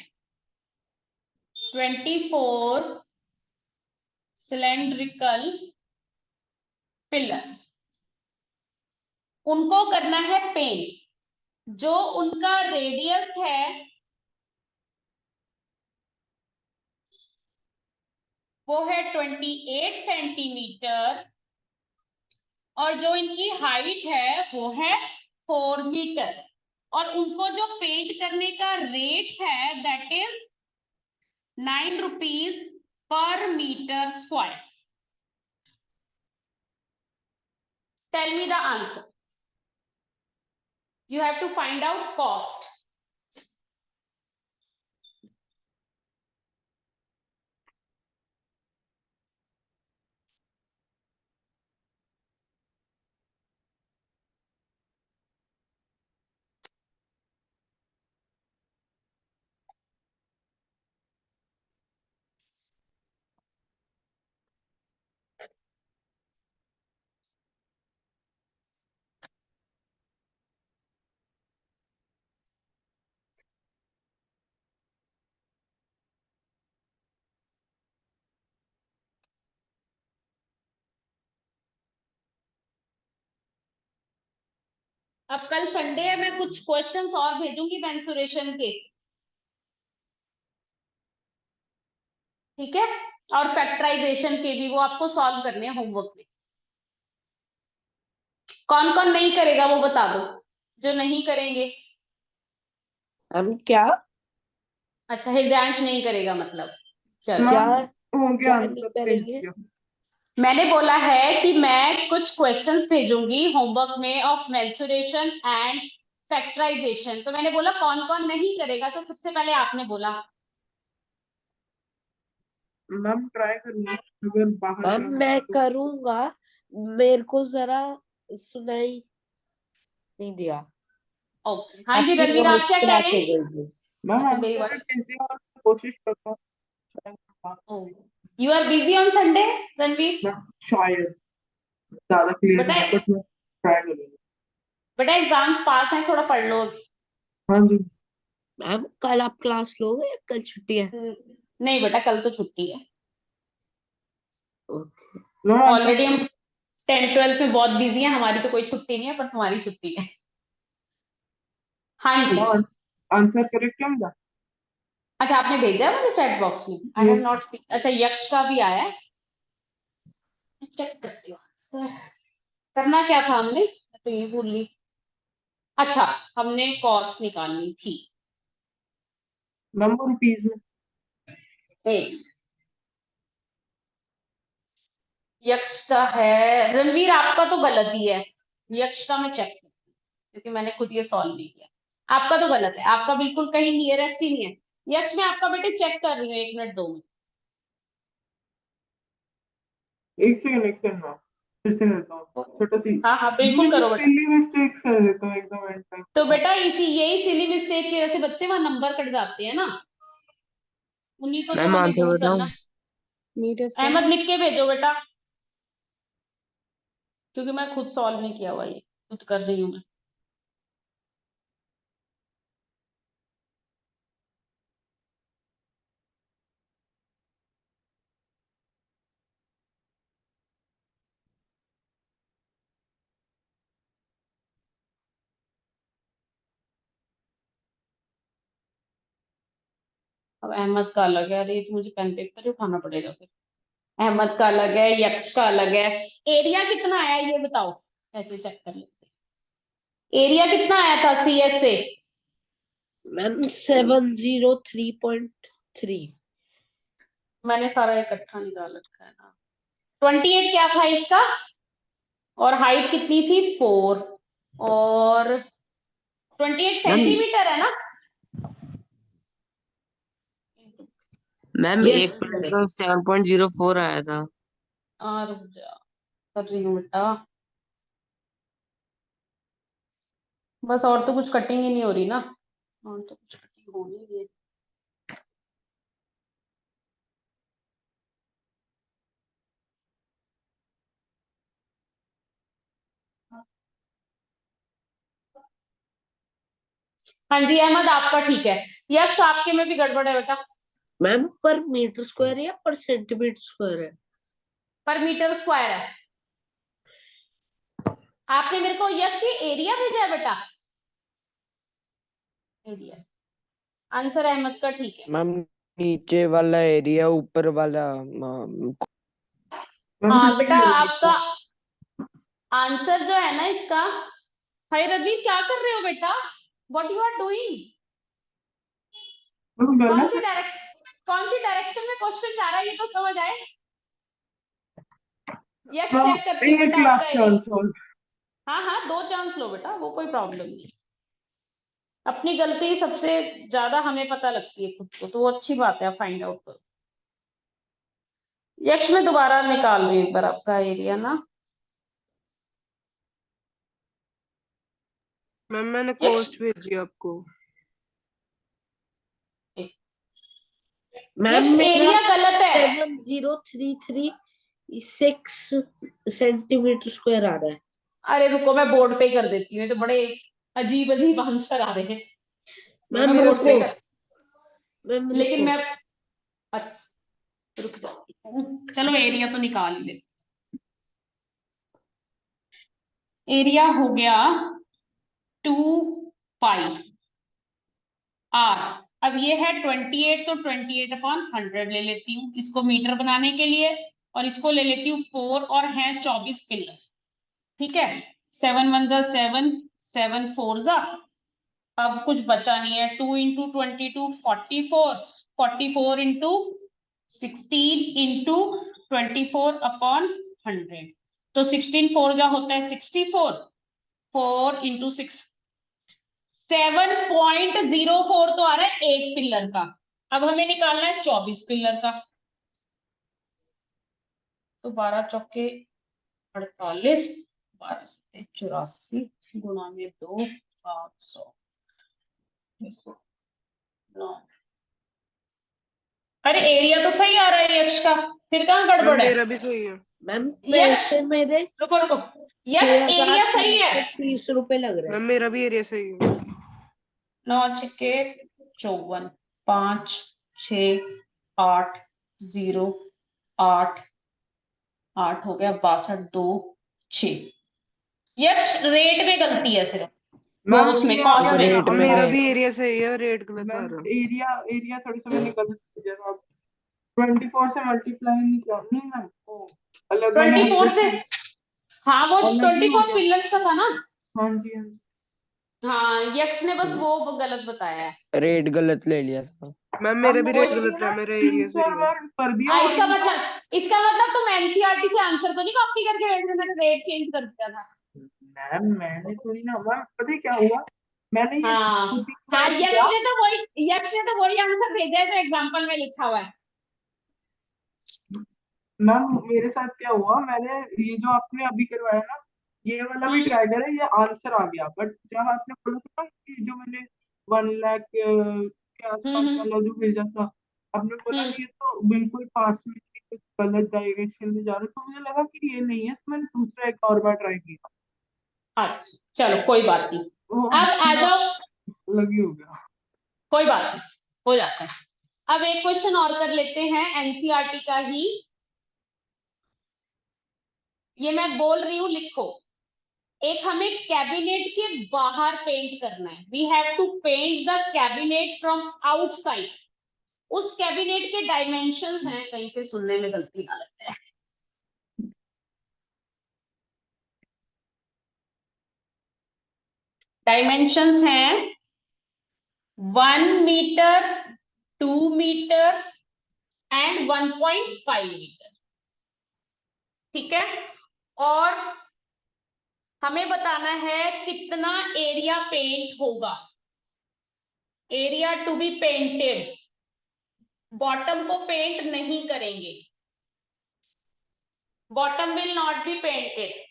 24 सिलेंड्रिकल पिलर्स, उनको करना है पेंट। जो उनका रेडियस है वो है 28 सेंटीमीटर, और जो इनकी हाइट है वो है 4 मीटर, और उनको जो पेंट करने का रेट है that is 9 rupees per metre square. Tell me the answer, you have to find out cost. अब कल संडे है, मैं कुछ क्वेश्चंस और भेजूंगी मेंसुरेशन के, ठीक है, और फैक्टराइजेशन के भी, वो आपको सॉल्व करने हैं होमवर्क में। कौन कौन नहीं करेगा वो बता दो, जो नहीं करेंगे। हम क्या अच्छा हृदयांश नहीं करेगा मतलब, चलो। क्या मैम हो गया क्या नहीं आंसर, भेज करेंगे? दिया। मैंने बोला है कि मैं कुछ क्वेश्चंस भेजूंगी होमवर्क में ऑफ मेंसुरेशन एंड फैक्टराइजेशन, तो मैंने बोला कौन कौन नहीं करेगा, तो सबसे पहले आपने बोला। मैम ट्राई करूंगा, अगर बाहर मैम जाना मैं है तो। करूंगा, मेरे को जरा सुनाई नहीं दिया, ओके हाँ जी आपकी रणवीर आप वॉइस क्या कह क्रैक रहे हो हैं? गई थी। मैम अच्छा मेरी आंसर वॉइस, भेज दिया और कोशिश करता हूँ you are busy on Sunday Ranveer? Ma'am, शायद ज्यादा क्लियर बेटा, नहीं है बट मैं ट्राई करूंगा। बेटा एग्जाम्स पास है, थोड़ा पढ़ लो। हाँ जी। मैम कल आप क्लास लोगे या कल छुट्टी है? नहीं बेटा कल तो छुट्टी है, ओके। मैम आंसर, ऑलरेडी हम 10th 12th में बहुत बिजी हैं, हमारी तो कोई छुट्टी नहीं है, पर तुम्हारी छुट्टी है। हाँ जी, मैम आंसर करेक्ट क्या मिला? अच्छा आपने भेजा है मुझे चैट बॉक्स में, आई हैव नॉट सीन, अच्छा यक्ष का भी आया है, चेक करती हूँ आंसर। करना क्या था हमने, मैं तो ये भूल गई। अच्छा हमने कॉस्ट निकालनी थी, मैम वो रुपीज में। एक यक्ष का है, रणवीर आपका तो गलत ही है, यक्ष का मैं चेक करती हूँ, क्योंकि मैंने खुद ये सॉल्व नहीं किया, आपका तो गलत है, आपका बिल्कुल कहीं नियरेस्ट ही नहीं है। यक्ष मैं आपका बेटे चेक कर रही हूँ, 1 मिनट 2 मिनट। एक सेकंड मैम, फिर से लेता हूँ छोटा सी। हाँ हाँ बिल्कुल करो बेटा। सिली मिस्टेक कर देता हूँ एकदम एंड टाइम। तो बेटा इसी यही सिली मिस्टेक की वजह से बच्चे वहां नंबर कट जाते हैं ना, उन्हीं को तो मैम हमें आंसर दूर बताऊं? करना। अहमद लिख के भेजो बेटा, क्योंकि मैं खुद सॉल्व नहीं किया हुआ, ये खुद कर रही हूँ मैं। अब अहमद का अलग है, अरे ये तो मुझे पेन पेपर ही उठाना पड़ेगा फिर। अहमद का अलग है, यक्ष का अलग है। एरिया कितना आया ये बताओ, ऐसे चेक कर लेते हैं। एरिया कितना आया था CS से? मैम 703.3। मैंने सारा इकट्ठा निकाल रखा है ना। 28 क्या था इसका, और हाइट कितनी थी 4, और 28 मैम सेंटीमीटर है ना। मैम यस एक पॉइंट का 7.04 आया था। रुक जा, कर रही हूँ बेटा। बस और तो कुछ कटिंग ही नहीं हो रही ना, और तो कुछ कटिंग हो नहीं रही है। हाँ जी अहमद आपका ठीक है, यक्ष आपके में भी गड़बड़ है बेटा। मैम पर मीटर स्क्वायर या पर सेंटीमीटर स्क्वायर है? पर मीटर स्क्वायर है। आपने मेरे को यक्ष ये एरिया भेजा है बेटा, एरिया। आंसर अहमद का ठीक है। मैम नीचे वाला एरिया ऊपर वाला हाँ बेटा आपका आंसर जो है ना इसका, हाय रवि क्या कर रहे हो बेटा, व्हाट यू आर डूइंग? कौन सी डायरेक्शन में क्वेश्चन जा रहा है ये तो समझ आए। यक्ष चेक करती हूँ बेटा आपका एरिया। हाँ हाँ 2 चांस लो बेटा, वो कोई प्रॉब्लम नहीं। अपनी गलती सबसे ज्यादा हमें पता लगती है खुद को, तो वो अच्छी बात है, आप फाइंड आउट करो। यक्ष में दोबारा निकाल रही हूँ एक बार आपका एरिया ना। मैम मैंने यक्ष कॉस्ट भेजी आपको। मैम यक्ष मेरा एरिया गलत है। 70336 सेंटीमीटर स्क्वायर आ रहा है। अरे रुको मैं बोर्ड पे कर देती हूँ, ये तो बड़े अजीब अजीब आंसर आ रहे हैं। मैम मेरा बोर्ड पे रुको, कर, मैम लेकिन रुको। मैं अच्छा रुक जाती हूँ, चलो एरिया तो निकाल ही ले। एरिया हो गया 2πr। अब ये है 28, तो 28/100 ले लेती हूँ इसको मीटर बनाने के लिए, और इसको ले लेती हूँ 4, और है 24 पिलर। ठीक है, 7 1 जा 7, 7 4 जा, अब कुछ बचा नहीं है। 2 इंटू 22 44, 44 इंटू 16 इंटू 24/100, तो 16 4 जा होता है 64, 4 इंटू 6 7.04 तो आ रहा है 8 पिलर का। अब हमें निकालना है 24 पिलर का, तो 12 चौके 48, 12 से 84 गुणा में 2, 800, 9। अरे एरिया तो सही आ रहा है यक्ष का, फिर कहाँ मैम गड़बड़ है? मेरा भी सही है। मैम यक्ष पैसे मेरे रुको रुको, यक्ष एरिया सही है। 6,330 रुपए लग रहे मैम हैं। मेरा भी एरिया सही है। 9 छक्के 54, 5 6 8 0 8 8 हो गया 62 2 6। यक्ष रेट में गलती है सिर्फ, वो मैम उसमें ये आ कॉस्ट गया में। रेट अब में मेरा है। भी एरिया सही है, रेट गलत आ मैम रहा है। एरिया थोड़ी सा मैंने गलत किया था। 24 से मल्टीप्लाई नहीं किया, नहीं मैम वो अलग मैंने 24 100 से, से हाँ वो अलग ही हो 24 गया। पिलर्स का था ना। हाँ जी हाँ जी। हाँ यक्ष ने बस वो गलत बताया है। रेट गलत ले लिया था। मैम मैम मेरा भी मैंने रेट ये गलत ना है, मेरा तीन एरिया चार सही है। बार कर दिया और इसका मतलब तुम एनसीईआरटी से आंसर तो नहीं कॉपी करके भेज रहे, मैंने रेट चेंज कर दिया था। मैम मैंने थोड़ी ना, मैम पता है क्या हुआ, मैंने ये हाँ 2-3 हाँ, बार किया। यक्ष ने तो वही आंसर भेजा है जो एग्जाम्पल में लिखा हुआ है। मैम मेरे साथ क्या हुआ, मैंने ये जो आपने अभी करवाया ना, ये वाला भी हम्म ट्राई करा, ये आंसर आ गया, बट जब आपने बोला था ना कि जो मैंने 1 लाख के आसपास हम्म वाला जो भेजा था, आपने बोला हम्म ये तो बिल्कुल पास में थी, कुछ गलत डायरेक्शन में जा रहा, तो मुझे लगा कि ये नहीं है, तो मैंने दूसरा एक और बार ट्राई किया, अच्छा चलो कोई बात नहीं। वो अब आ पूरा जाओ, अलग ही हो गया। कोई बात नहीं, हो जाता है। अब एक क्वेश्चन और कर लेते हैं एनसीईआरटी का ही। ये मैं बोल रही हूँ, लिखो। एक हमें कैबिनेट के बाहर पेंट करना है। We have to paint the cabinet from outside. उस कैबिनेट के डायमेंशंस हैं, कहीं पे सुनने में गलती ना लगता है। डायमेंशंस हैं 1 मीटर, 2 मीटर एंड 1.5 मीटर। ठीक है, और हमें बताना है कितना एरिया पेंट होगा। Area to be painted. Bottom को पेंट नहीं करेंगे, bottom will not be painted.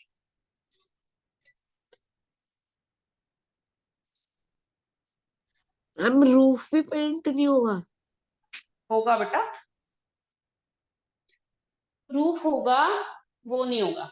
हम रूफ भी पेंट नहीं होगा? होगा बेटा, रूफ होगा, वो नहीं होगा।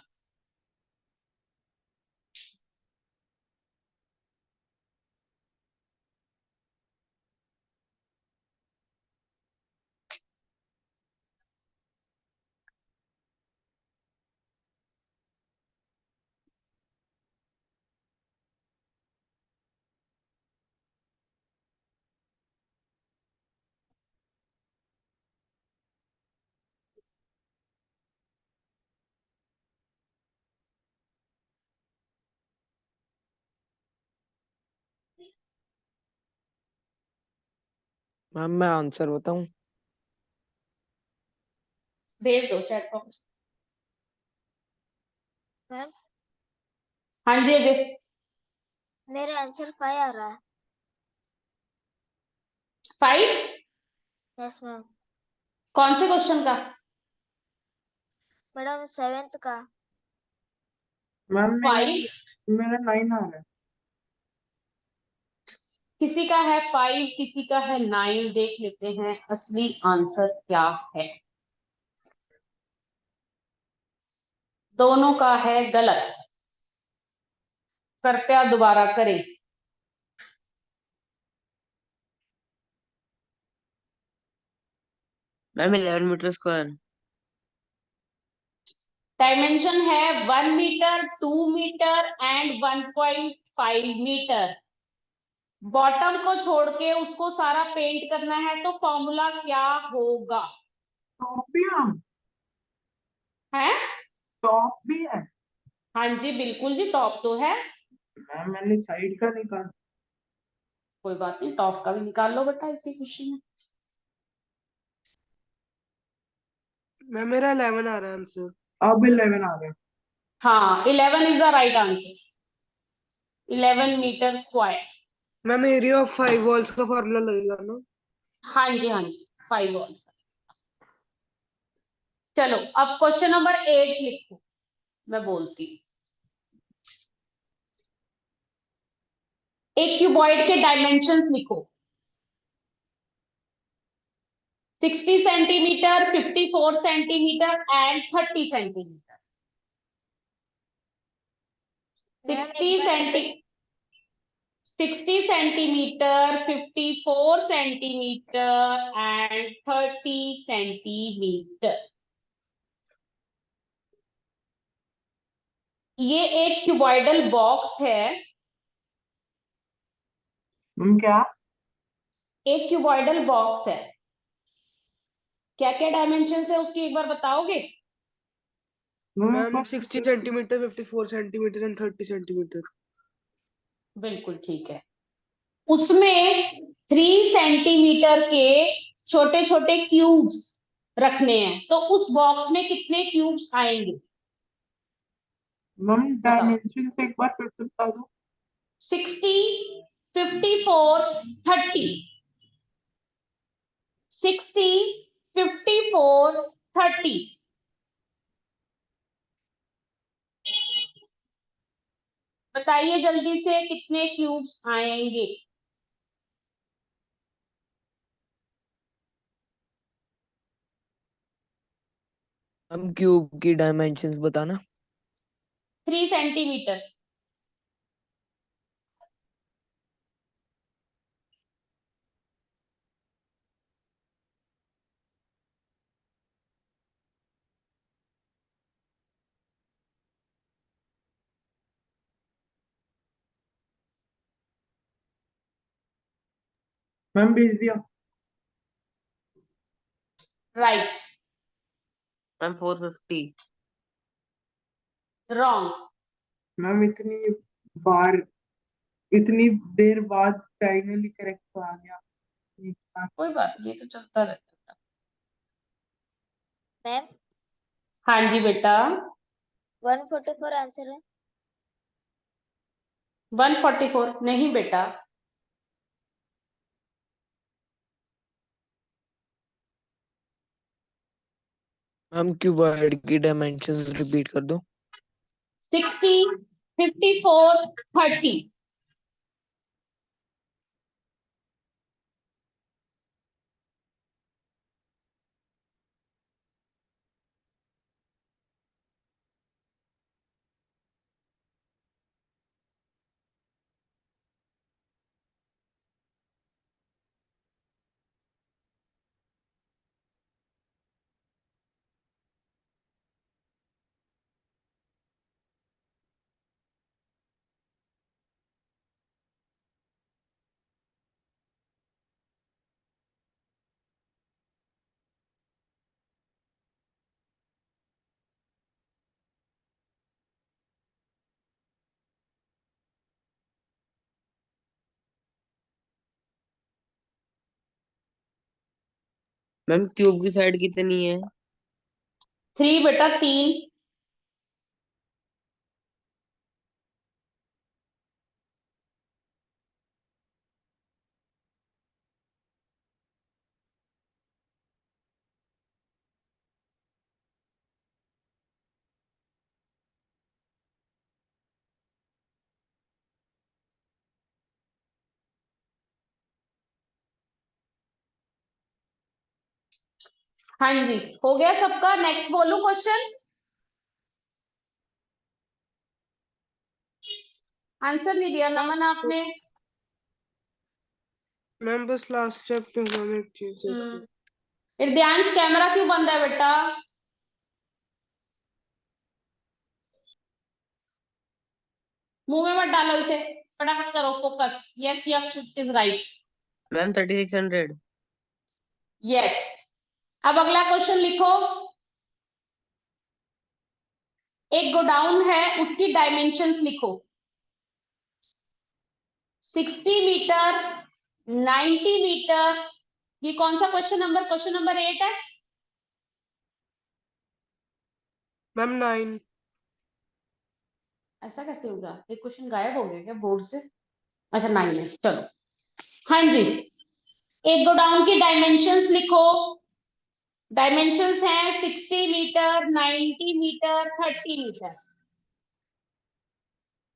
मैम मैं आंसर बताऊं? भेज दो चैट बॉक्स। मैम हाँ जी अजय। मेरा आंसर 5 आ रहा है। 5? Yes ma'am. कौन से क्वेश्चन का? मैडम 7th का। मैम 5? मेरा 9 आ रहा है। किसी का है 5, किसी का है 9। देख लेते हैं असली आंसर क्या है। दोनों का है गलत। कृपया दोबारा करें। Ma'am 11 metre square. डायमेंशन है 1 metre, 2 metre and 1.5 metre. Bottom को छोड़ के उसको सारा पेंट करना है, तो फॉर्मूला क्या होगा? टॉप भी हम है? टॉप भी है। हाँ जी बिल्कुल जी, टॉप तो है। मैम मैंने साइड का निकाला। कोई बात नहीं, टॉप का भी निकाल लो बेटा इसी खुशी में। मैम मेरा 11 आ रहा है आंसर। अब 11 आ रहा है। हाँ 11 is the right answer. 11 metre square. Ma'am area of 5 walls का फॉर्मूला लगेगा ना? हाँ जी हाँ जी, 5 वॉल्स। चलो अब क्वेश्चन नंबर 8 लिखो, मैं बोलती हूँ। एक क्यूबॉइड के डायमेंशंस लिखो। 60 centimetre, 54 centimetre and 30 centimetre. Ma'am 60 centi 60 centimetre, 54 centimetre and 30 centimetre. ये एक क्यूबॉइडल बॉक्स है। मैम क्या? एक क्यूबॉइडल बॉक्स है। क्या क्या डायमेंशन है उसकी एक बार बताओगे? Ma'am 60 centimetre, 54 centimetre and 30 centimetre. बिल्कुल ठीक है। उसमें 3 सेंटीमीटर के छोटे छोटे क्यूब्स रखने हैं, तो उस बॉक्स में कितने क्यूब्स आएंगे? मैम बताओ। डायमेंशन से एक बार फिर से बता दो। 60 54 30 60 54 30 बताइए जल्दी से कितने क्यूब्स आएंगे। हम क्यूब की डायमेंशंस बताना। 3 सेंटीमीटर। मैम भेज दिया। राइट। मैम 450। रॉन्ग। मैम बार इतनी देर बाद फाइनली करेक्ट आ गया। कोई बात नहीं, ये तो चलता रहता है। मैम हाँ जी बेटा। 144 आंसर है। 144 नहीं बेटा। हम क्यूबॉइड की डायमेंशंस रिपीट कर दो। 60 54 30 मैम क्यूब की साइड कितनी है? 3 बेटा 3। हाँ जी, हो गया सबका। नेक्स्ट बोलूं क्वेश्चन? आंसर नहीं दिया नमन आपने। मैम बस लास्ट स्टेप पे हूँ मैम, एक चीज देखो। हृदयांश कैमरा क्यों बंद है बेटा? मुंह में मत डालो इसे, फटाफट करो focus. Yes yes is right. Ma'am 3600। Yes. अब अगला क्वेश्चन लिखो। एक गोडाउन है, उसकी डायमेंशंस लिखो। 60 मीटर, 90 मीटर। ये कौन सा क्वेश्चन नंबर? क्वेश्चन नंबर 8 है। मैम 9। ऐसा कैसे होगा? एक क्वेश्चन गायब हो गया क्या बोर्ड से? अच्छा 9 है, चलो। हाँ जी, एक गोडाउन की डायमेंशंस लिखो। डायमेंशंस हैं 60 मीटर, 90 मीटर, 30 मीटर।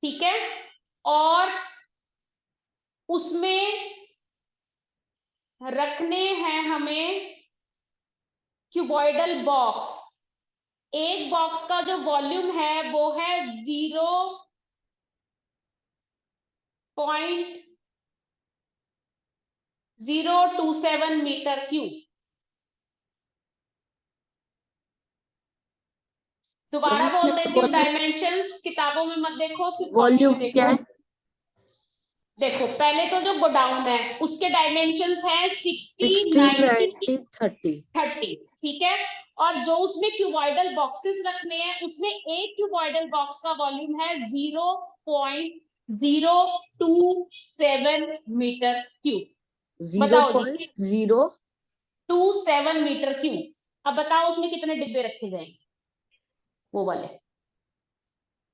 ठीक है। और उसमें रखने हैं हमें क्यूबॉइडल बॉक्स। एक बॉक्स का जो वॉल्यूम है वो है 0.027 मीटर क्यूब। दोबारा बोल देती हूँ, डायमेंशंस किताबों में मत देखो, सिर्फ कॉपी में वॉल्यूम क्या देखो। है? देखो पहले तो जो गोडाउन है उसके डायमेंशंस हैं 60 60 90 90 30। 30। ठीक है। और जो उसमें क्यूबॉइडल बॉक्सेस रखने हैं उसमें एक क्यूबॉइडल बॉक्स का वॉल्यूम है 0.027 मीटर क्यूब। बताओ जी। 0.027 मीटर क्यूब। अब बताओ उसमें कितने डिब्बे रखे जाएंगे वो वाले।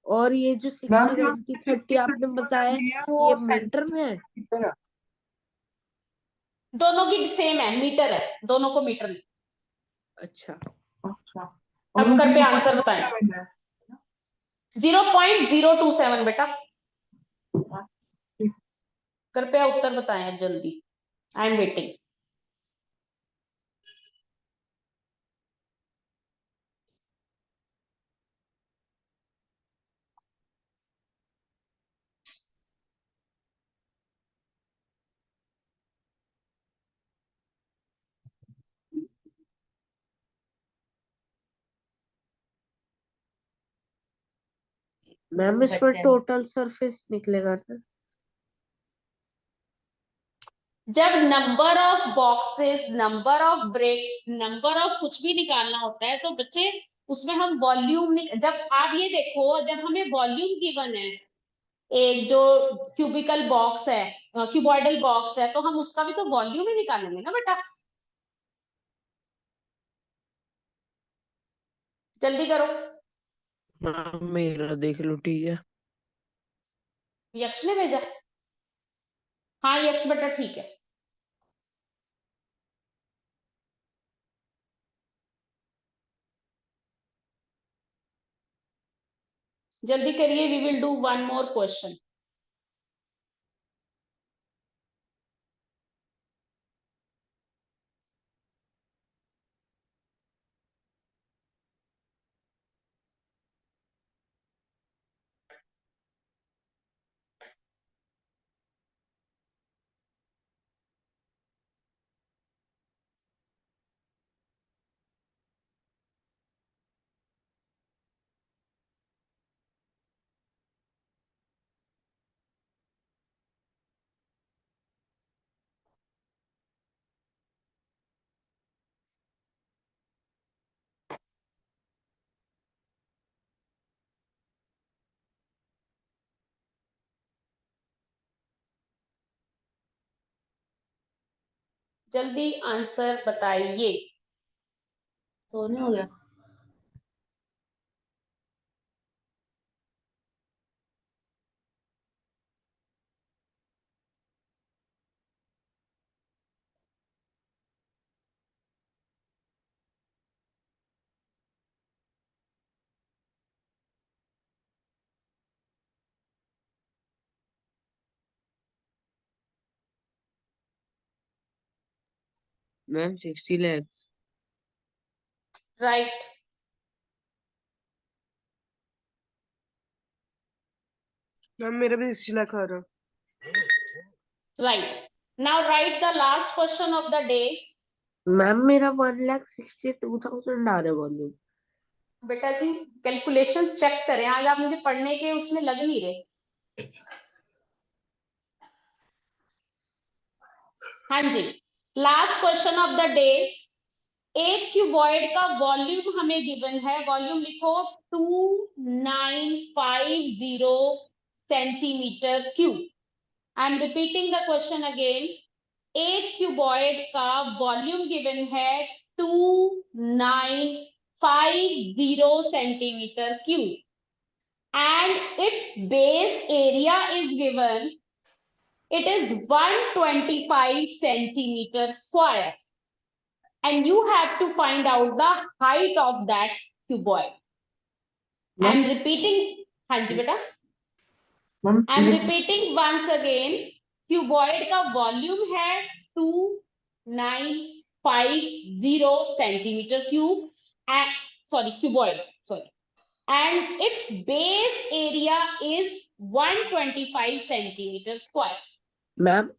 और ये जो 60 मैम जो 20 30 60 आपने 30 बताया है, दिया है ये वो मीटर में है? सेंटीमीटर है। दोनों की सेम है, मीटर है, दोनों को मीटर में। अच्छा अच्छा, और अब वो कृपया आंसर बताएं। 0.07 है। 0.027 बेटा। ठीक। कृपया उत्तर बताएं अब जल्दी, आई एम वेटिंग। मैम इसमें टोटल सरफेस निकलेगा ना? जब number of boxes, number of bricks, number of कुछ भी निकालना होता है तो बच्चे उसमें हम वॉल्यूम, जब आप ये देखो, जब हमें वॉल्यूम गिवन है, एक जो क्यूबिकल बॉक्स है, क्यूबॉइडल बॉक्स है, तो हम उसका भी तो वॉल्यूम ही निकालेंगे ना बेटा। जल्दी करो। मैम मेरा देख लो, ठीक है। यक्ष ने भेजा? हाँ यक्ष बेटा ठीक है। जल्दी करिए, we will do one more question. जल्दी आंसर बताइए। सोने हो गया। Ma'am 60 lakhs। राइट। मैम मेरा भी 60 लाख आ रहा। Right. Now right the last question of the day. Ma'am मेरा 1,62,000 आ रहा है वॉल्यूम। बेटा जी कैलकुलेशन चेक करें, आज आप मुझे पढ़ने के उसमें लग नहीं रहे। हाँ जी, last question of the day. एक क्यूबॉइड का वॉल्यूम हमें गिवन है, वॉल्यूम लिखो 2950 centimetre cube. I am repeating the question again. एक क्यूबॉइड का वॉल्यूम गिवन है 2950 centimetre cube and its base area is given, it is 125 centimeter square and you have to find out the height of that cuboid. I am repeating, हाँ जी बेटा, ma'am I am repeating once again, cuboid का volume है 2950 centimeter cube and sorry cuboid, sorry, and its base area is 125 centimeter square. Ma'am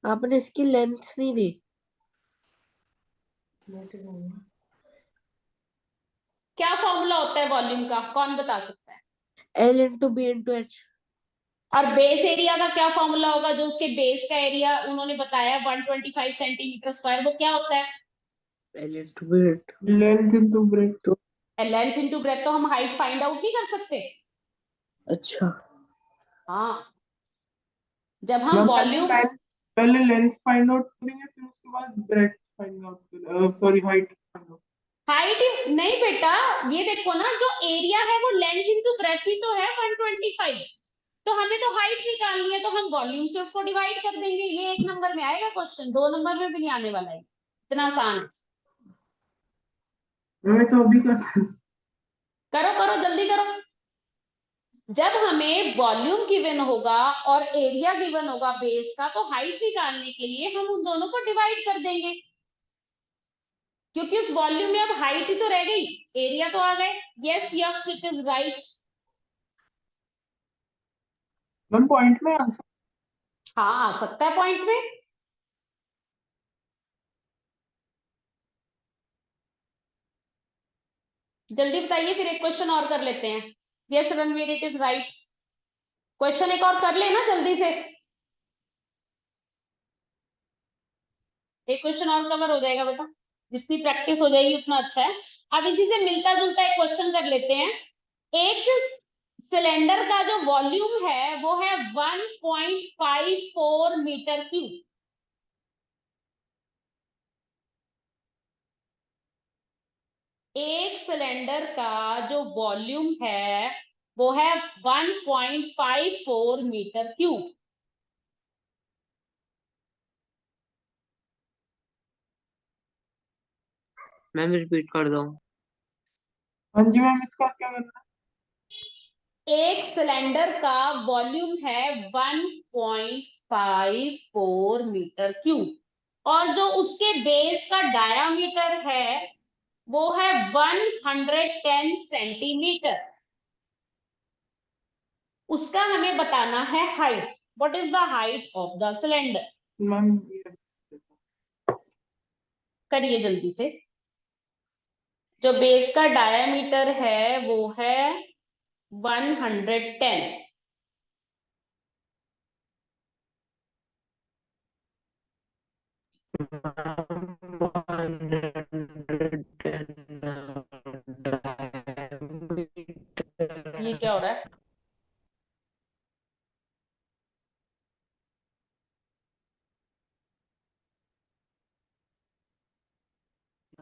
आपने इसकी length नहीं दी। क्या formula होता है वॉल्यूम का, कौन बता सकता है? L into B into H. और बेस एरिया का क्या फॉर्मूला होगा? जो उसके बेस का एरिया उन्होंने बताया 125 सेंटीमीटर स्क्वायर, वो क्या होता है? L into B into length into breadth. Length into breadth. तो हम हाइट फाइंड आउट नहीं कर सकते? अच्छा हाँ, जब हम मैम वॉल्यूम, पहले लेंथ फाइंड आउट करेंगे, फिर उसके बाद breadth find out, sorry height find out. Height नहीं बेटा, ये देखो ना, जो एरिया है वो लेंथ इंटू ब्रेथ ही तो है 125। तो हमें तो हाइट निकालनी है, तो हम वॉल्यूम से उसको डिवाइड कर देंगे। ये 1 नंबर में आएगा क्वेश्चन, 2 नंबर में भी नहीं आने वाला है। इतना आसान है। मैं तो अभी कर करो करो जल्दी करो। जब हमें वॉल्यूम गिवन होगा और एरिया गिवन होगा बेस का, तो हाइट निकालने के लिए हम उन दोनों को डिवाइड कर देंगे, क्योंकि उस वॉल्यूम में अब हाइट ही तो रह गई, एरिया तो आ गए। Yes yes, it is right. Ma'am point में आंसर। हाँ आ सकता है पॉइंट में। जल्दी बताइए, फिर एक क्वेश्चन और कर लेते हैं। Yes Ranveer, it is right. Question एक और कर लेना जल्दी से, एक क्वेश्चन और कवर हो जाएगा बेटा। जितनी प्रैक्टिस हो जाएगी उतना अच्छा है। अब इसी से मिलता जुलता एक क्वेश्चन कर लेते हैं। एक सिलेंडर का जो वॉल्यूम है वो है 1.54 मीटर क्यूब। एक सिलेंडर का जो वॉल्यूम है वो है 1.54 मीटर क्यूब। मैम रिपीट कर दो। हाँ जी मैम, इसका क्या करना एक सिलेंडर का वॉल्यूम है 1.54 मीटर क्यूब और जो उसके बेस का डायामीटर है वो है 110 सेंटीमीटर। उसका हमें बताना है height. What is the height of the cylinder? है मैम? करिए जल्दी से। जो बेस का डायामीटर है वो है 110। ये क्या हो रहा है?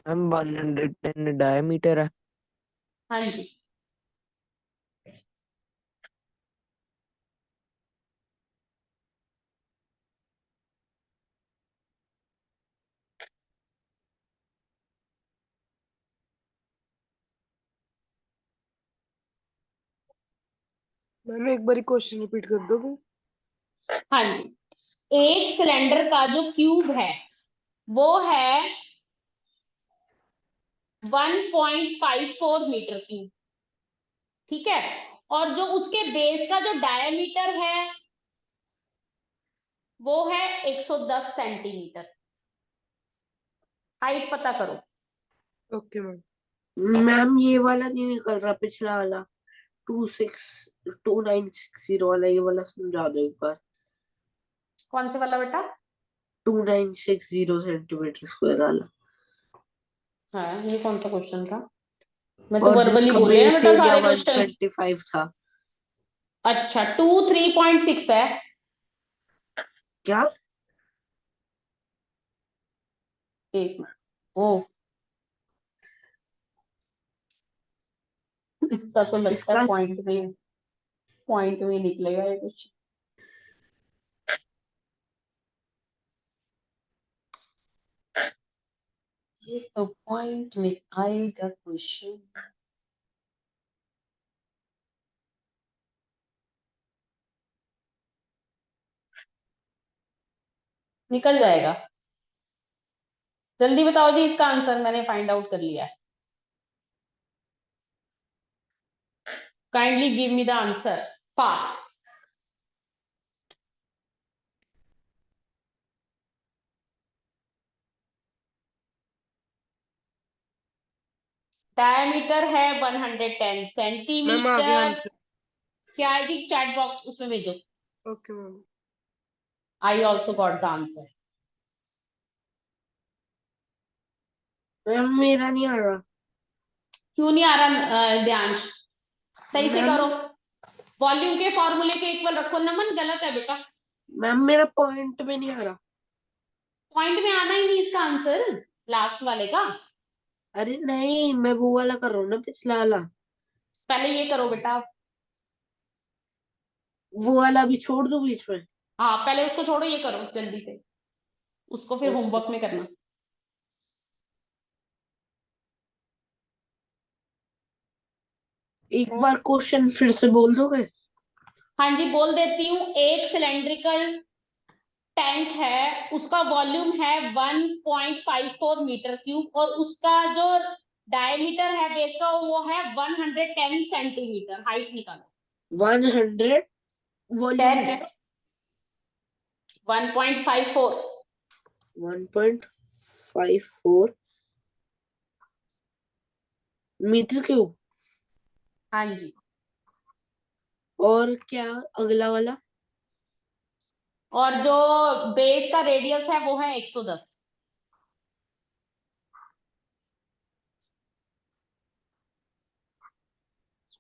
मैम 110 डायमीटर है। हाँ जी। मैम एक बारी क्वेश्चन रिपीट कर दोगे? हाँ जी, एक सिलेंडर का जो क्यूब है वो है 1.54 मीटर क्यूब, ठीक है। और जो उसके बेस का जो डायमीटर है वो है 110 सेंटीमीटर। हाइट पता करो। Okay ma'am. मैम ये वाला नहीं निकल रहा, पिछला वाला 2960 वाला, ये वाला समझा दो एक बार। कौन से वाला बेटा? 2960 सेंटीमीटर स्क्वायर वाला। हाँ, ये कौन सा क्वेश्चन था? मैं तो और वर्बली जिसका बोले हैं बेस बेटा एरिया सारे क्वेश्चन। 125 था। अच्छा, 2 3.6 है। क्या? एक मिनट। ओ, इसका तो लगता है इसका पॉइंट में निकलेगा ये क्वेश्चन। ये तो पॉइंट में आएगा क्वेश्चन। निकल जाएगा। जल्दी बताओ जी, इसका आंसर मैंने फाइंड आउट कर लिया है। Kindly give me the answer fast. Diameter है 110 मैम आ गया सेंटीमीटर। आंसर। क्या है जी? चैट बॉक्स उसमें भेजो। Okay ma'am. I also got the answer. Ma'am मेरा नहीं आ रहा। क्यों नहीं आ रहा ध्यांश? सही से मैम करो। वॉल्यूम के फॉर्मूले के इक्वल रखो। नमन गलत है बेटा। मैम मेरा पॉइंट में नहीं आ रहा। पॉइंट में आना ही नहीं इसका आंसर, लास्ट वाले का। अरे नहीं, मैं वो वाला कर रहा हूँ ना, पिछला वाला। पहले ये करो बेटा। वो वाला अभी छोड़ दो बीच में। हाँ पहले उसको छोड़ो, ये करो जल्दी से, उसको फिर ओके। होमवर्क में करना। एक बार क्वेश्चन फिर से बोल दोगे? हाँ जी बोल देती हूँ। एक सिलेंड्रिकल टैंक है, उसका वॉल्यूम है 1.54 मीटर क्यूब और उसका जो डायमीटर है बेस का वो है 110 सेंटीमीटर। हाइट निकालो। 100। वॉल्यूम 10, क्या है? 1.54। 1.54 मीटर क्यूब। हाँ जी। और क्या अगला वाला? और जो बेस का रेडियस है वो है 110।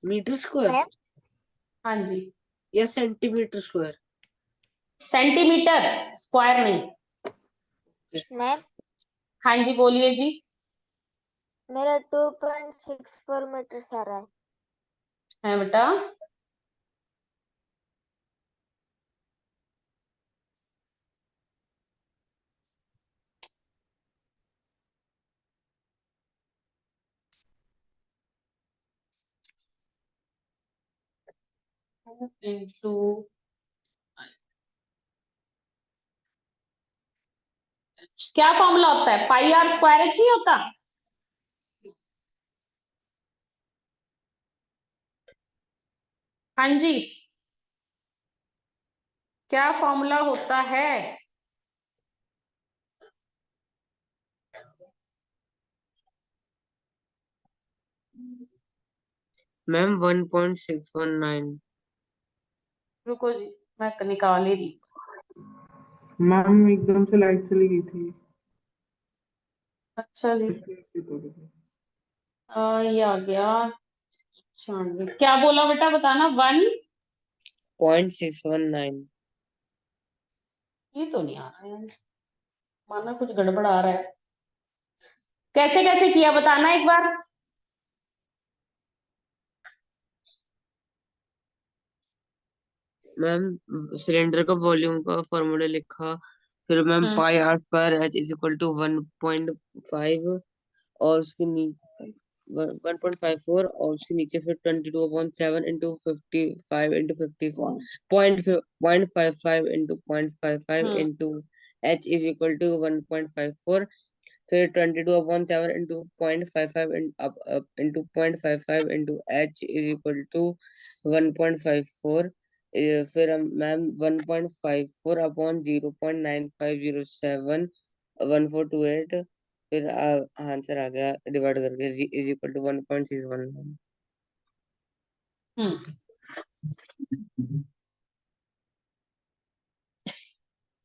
मीटर स्क्वायर मैम हाँ जी। या सेंटीमीटर स्क्वायर? सेंटीमीटर स्क्वायर नहीं। मैम हाँ जी बोलिए जी। मेरा 2.64 मीटर आ रहा है। है बेटा। इंटू क्या फॉर्मूला होता है? पाई आर स्क्वायर एच नहीं होता? हाँ जी, क्या फॉर्मूला होता है? मैम 1.619। रुको जी, मैं निकाल ही रही। मैम एकदम से लाइट चली गई थी। अच्छा जी। थोड़ी सी। ये आ गया 96। क्या बोला बेटा, बताना। 0.619। ये तो नहीं आ रहा है, माना कुछ गड़बड़ आ रहा है। कैसे कैसे किया बताना एक बार। मैम सिलेंडर का वॉल्यूम का फॉर्मूला लिखा, फिर ma'am hmm pi r square h is equal to 1.5 और उसके नीचे 1.54 और उसके नीचे फिर 22/7 into 55 into 54 0.55 into 0.55 hmm into H is equal to 1.54, फिर 22/7 into 0.55 into 0.55 into H is equal to 1.54। फिर हम मैम 1.54 अपॉन 0.9507 1428, फिर आंसर आ गया डिवाइड करके is equal to 1.619। Hmm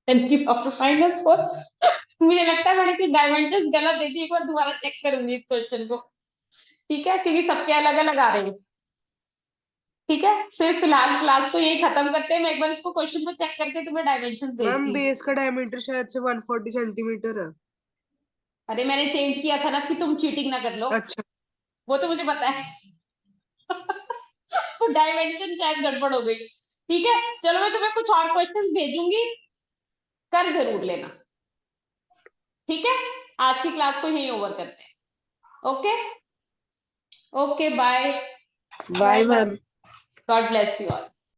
thank you for final score. मुझे लगता है मैंने कुछ डायमेंशन गलत दे दी, एक बार दोबारा चेक करूंगी इस क्वेश्चन को। ठीक है, क्योंकि सबके अलग अलग आ रहे हैं। ठीक है, फिर फिलहाल क्लास को यही खत्म करते हैं। मैं एक बार इसको क्वेश्चन को चेक करके तुम्हें डायमेंशन मैम भेजती हूँ। बेस का डायमीटर शायद से 140 सेंटीमीटर है। अरे मैंने चेंज किया था ना कि तुम चीटिंग ना कर लो, अच्छा। वो तो मुझे पता है। वो डायमेंशन शायद गड़बड़ हो गई। ठीक है, चलो मैं तुम्हें कुछ और क्वेश्चंस भेजूंगी, कर जरूर लेना। ठीक है, आज की क्लास को यहीं ओवर करते हैं। Okay okay bye. Bye ma'am. God bless you all.